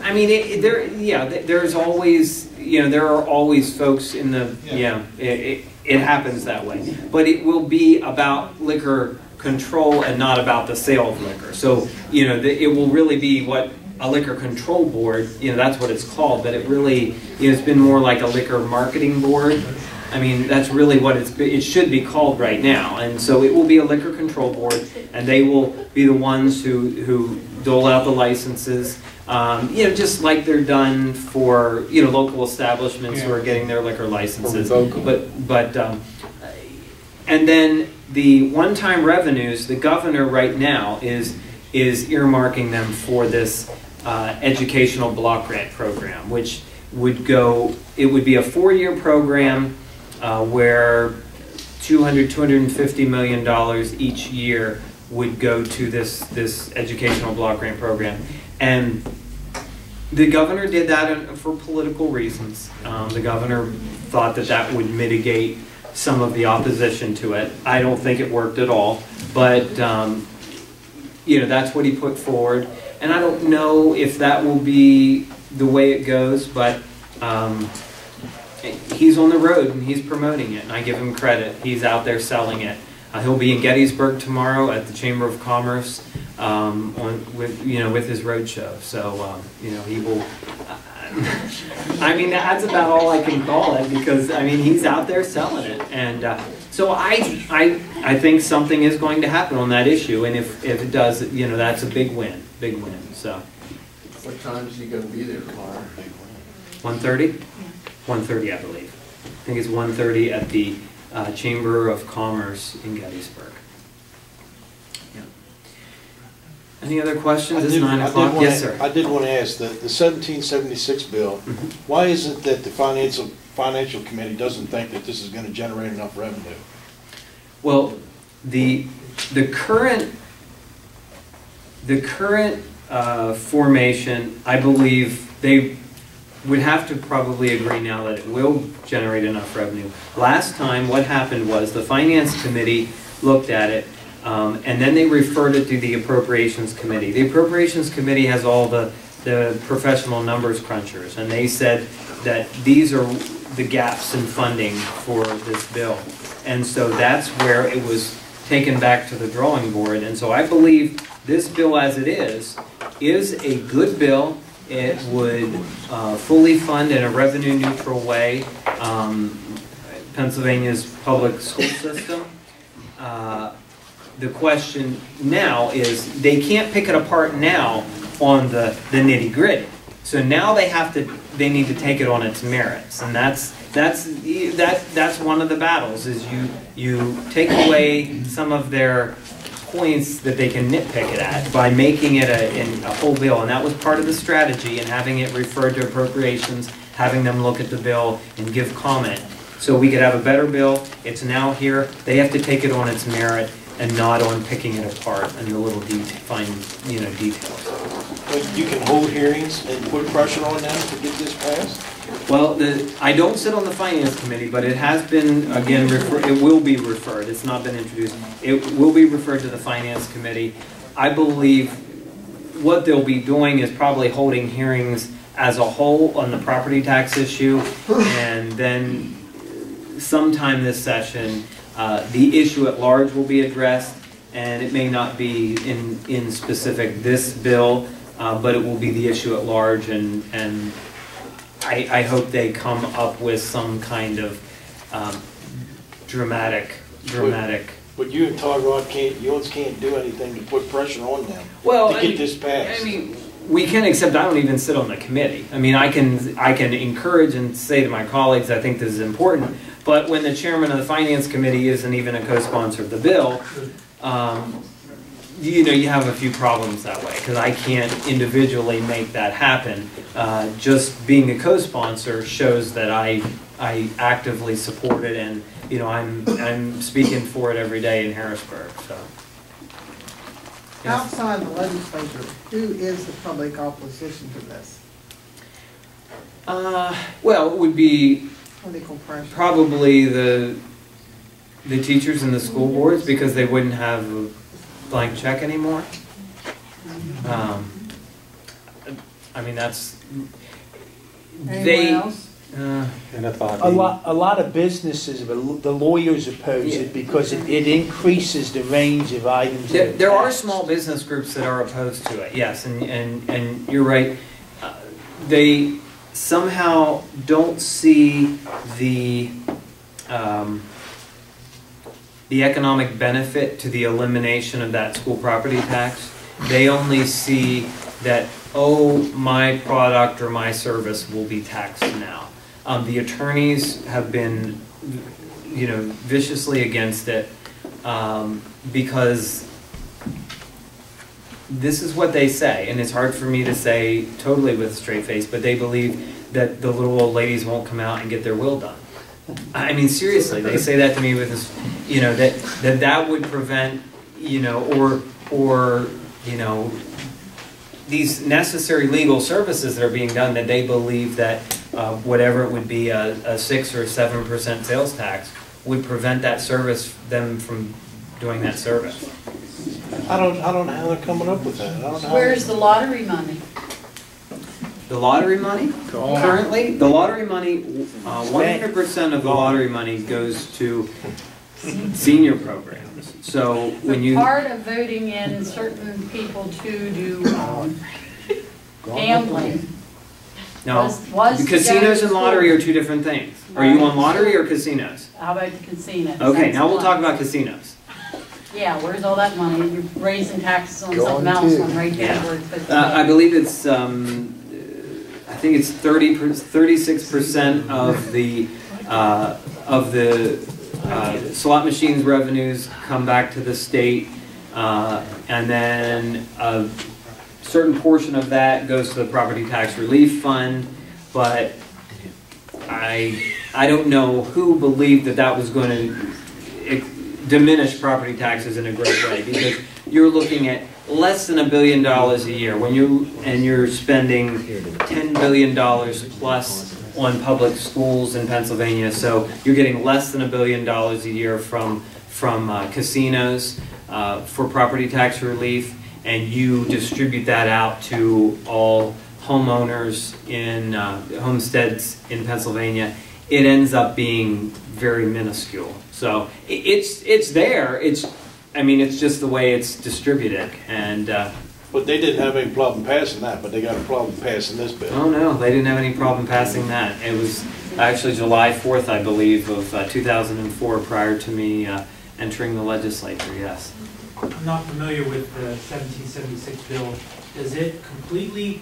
I mean, there's always. There are always folks in the, it happens that way. But it will be about liquor control and not about the sale of liquor. So, it will really be what a liquor control board, that's what it's called, but it really, it's been more like a liquor marketing board. I mean, that's really what it should be called right now. And so it will be a liquor control board, and they will be the ones who dole out the licenses. Just like they're done for local establishments who are getting their liquor licenses. And then the one-time revenues, the governor right now is earmarking them for this educational block grant program, which would be a 4-year program where $250 million each year would go to this educational block grant program. And the governor did that for political reasons. The governor thought that would mitigate some of the opposition to it. I don't think it worked at all, but that's what he put forward. And I don't know if that will be the way it goes, but he's on the road and he's promoting it, and I give him credit. He's out there selling it. He'll be in Gettysburg tomorrow at the Chamber of Commerce with his road show. So he will. I mean, that's about all I can call it, because I mean he's out there selling it, and so I think something is going to happen on that issue, and if it does, that's a big win, So. What time is he going to be there tomorrow? 1:30. 1:30, I believe. I think it's 1:30 at the Chamber of Commerce in Gettysburg. Yeah. Any other questions? It's 9 o'clock. Yes, sir. I did want to ask, the 1776 bill, why is it that the financial committee doesn't think that this is going to generate enough revenue? Well, the current formation, I believe they would have to probably agree now that it will generate enough revenue. Last time, what happened was the finance committee looked at it, and then they referred it to the appropriations committee. The appropriations committee has all the professional numbers crunchers, and they said that these are the gaps in funding for this bill. And so that's where it was taken back to the drawing board. And so I believe this bill as it is a good bill. It would fully fund in a revenue neutral way Pennsylvania's public school system. The question now is they can't pick it apart now on the nitty gritty. So now they need to take it on its merits, and that's one of the battles. Is you take away some of their points that they can nitpick it at by making it a whole bill, and that was part of the strategy, and having it referred to appropriations, having them look at the bill and give comment, so we could have a better bill. It's now here. They have to take it on its merit and not on picking it apart and the little fine details. But you can hold hearings and put pressure on them to get this passed? Well, I don't sit on the finance committee, but it has been, again, it will be referred. It's not been introduced. It will be referred to the finance committee. I believe what they'll be doing is probably holding hearings as a whole on the property tax issue, and then sometime this session, the issue at large will be addressed, and it may not be in specific this bill, but it will be the issue at large, and I hope they come up with some kind of dramatic. But you and Todd Rod can't do anything to put pressure on them to get this passed. I mean, we can, except I don't even sit on the committee. I mean, I can encourage and say to my colleagues, I think this is important. But when the chairman of the finance committee isn't even a co-sponsor of the bill, you have a few problems that way, because I can't individually make that happen. Just being a co-sponsor shows that I actively support it, and I'm speaking for it every day in Harrisburg. So. Yes. Outside the legislature, who is the public opposition to this? Well, it would be probably the teachers and the school boards, because they wouldn't have a blank check anymore. I mean, that's a lot of businesses, the lawyers oppose it because it increases the range of items. There are small business groups that are opposed to it, yes, and you're right. They somehow don't see the economic benefit to the elimination of that school property tax. They only see that, oh, my product or my service will be taxed now. The attorneys have been, viciously against it because this is what they say, and it's hard for me to say totally with a straight face, but they believe that the little old ladies won't come out and get their will done. I mean, seriously, they say that to me with this, that would prevent, these necessary legal services that are being done, that they believe that whatever it would be, a 6 or 7% sales tax would prevent them from doing that service. I don't know how they're coming up with that. Where's the lottery money? The lottery money? Currently, the lottery money, 100% of the lottery money goes to senior programs. So when you part of voting in certain people to do gambling. No, casinos and lottery are two different things. Are you on lottery or casinos? How about the casinos? Okay, now we'll talk about casinos. Yeah, where's all that money? You're raising taxes on something else on right there. Yeah. I believe it's, I think it's 36% of the slot machines revenues come back to the state. and then a certain portion of that goes to the property tax relief fund, but I don't know who believed that that was going to diminish property taxes in a great way, because you're looking at less than $1 billion a year when you're spending $10 billion plus on public schools in Pennsylvania. So you're getting less than $1 billion a year from casinos for property tax relief, and you distribute that out to all homeowners in homesteads in Pennsylvania. It ends up being very minuscule. So it's there. I mean, it's just the way it's distributed. And but they didn't have any problem passing that, but they got a problem passing this bill. Oh no, they didn't have any problem passing that. It was actually July 4th, I believe, of 2004, prior to me entering the legislature. Yes. I'm not familiar with the 1776 bill. Does it completely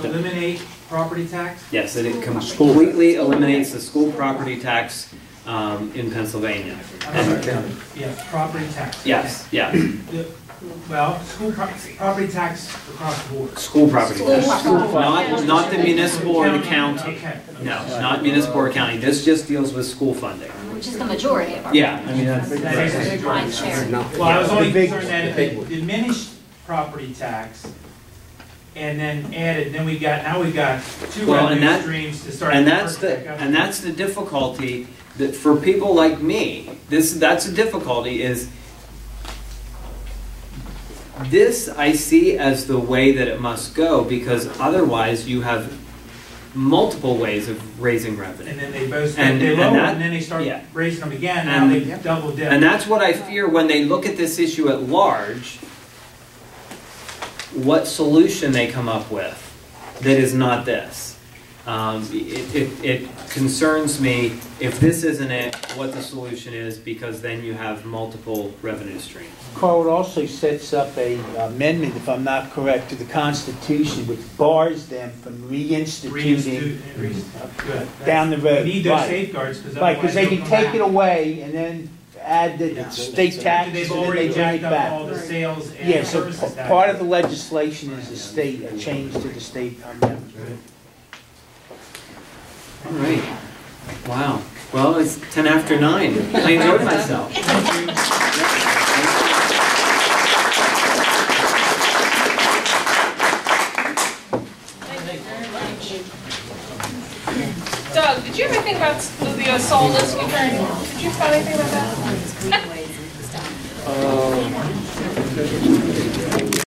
eliminate property tax? Yes, it completely eliminates the school property tax in Pennsylvania. Yeah, property tax. Yes, yeah. Well, school property tax across the board. School property tax. Not the municipal or the county. Okay. No, not municipal or county. This just deals with school funding. Which is the majority of our. Yeah, I mean, That is a big one. Well, I was only concerned that if it diminished property tax and then added, then we've got two revenue streams to start. And that's the difficulty that for people like me, that's the difficulty is this I see as the way that it must go, because otherwise you have multiple ways of raising revenue. And then they both they lower and then they start raising them again. Now they double dip. And that's what I fear when they look at this issue at large, what solution they come up with that is not this. It concerns me if this isn't it, what the solution is, because then you have multiple revenue streams. Carl, it also sets up a amendment, if I'm not correct, to the Constitution, which bars them from reinstituting down the road. We need those safeguards, because they can take it away and then add the state tax, They've and then already they bring it jacked up back. all the sales and Yeah, so services tax. part of the legislation is a change to the state amendment. All right. Wow. Well, it's 10 after 9. I enjoyed myself. Doug, did you ever think about the soulless return? Did you find anything about that?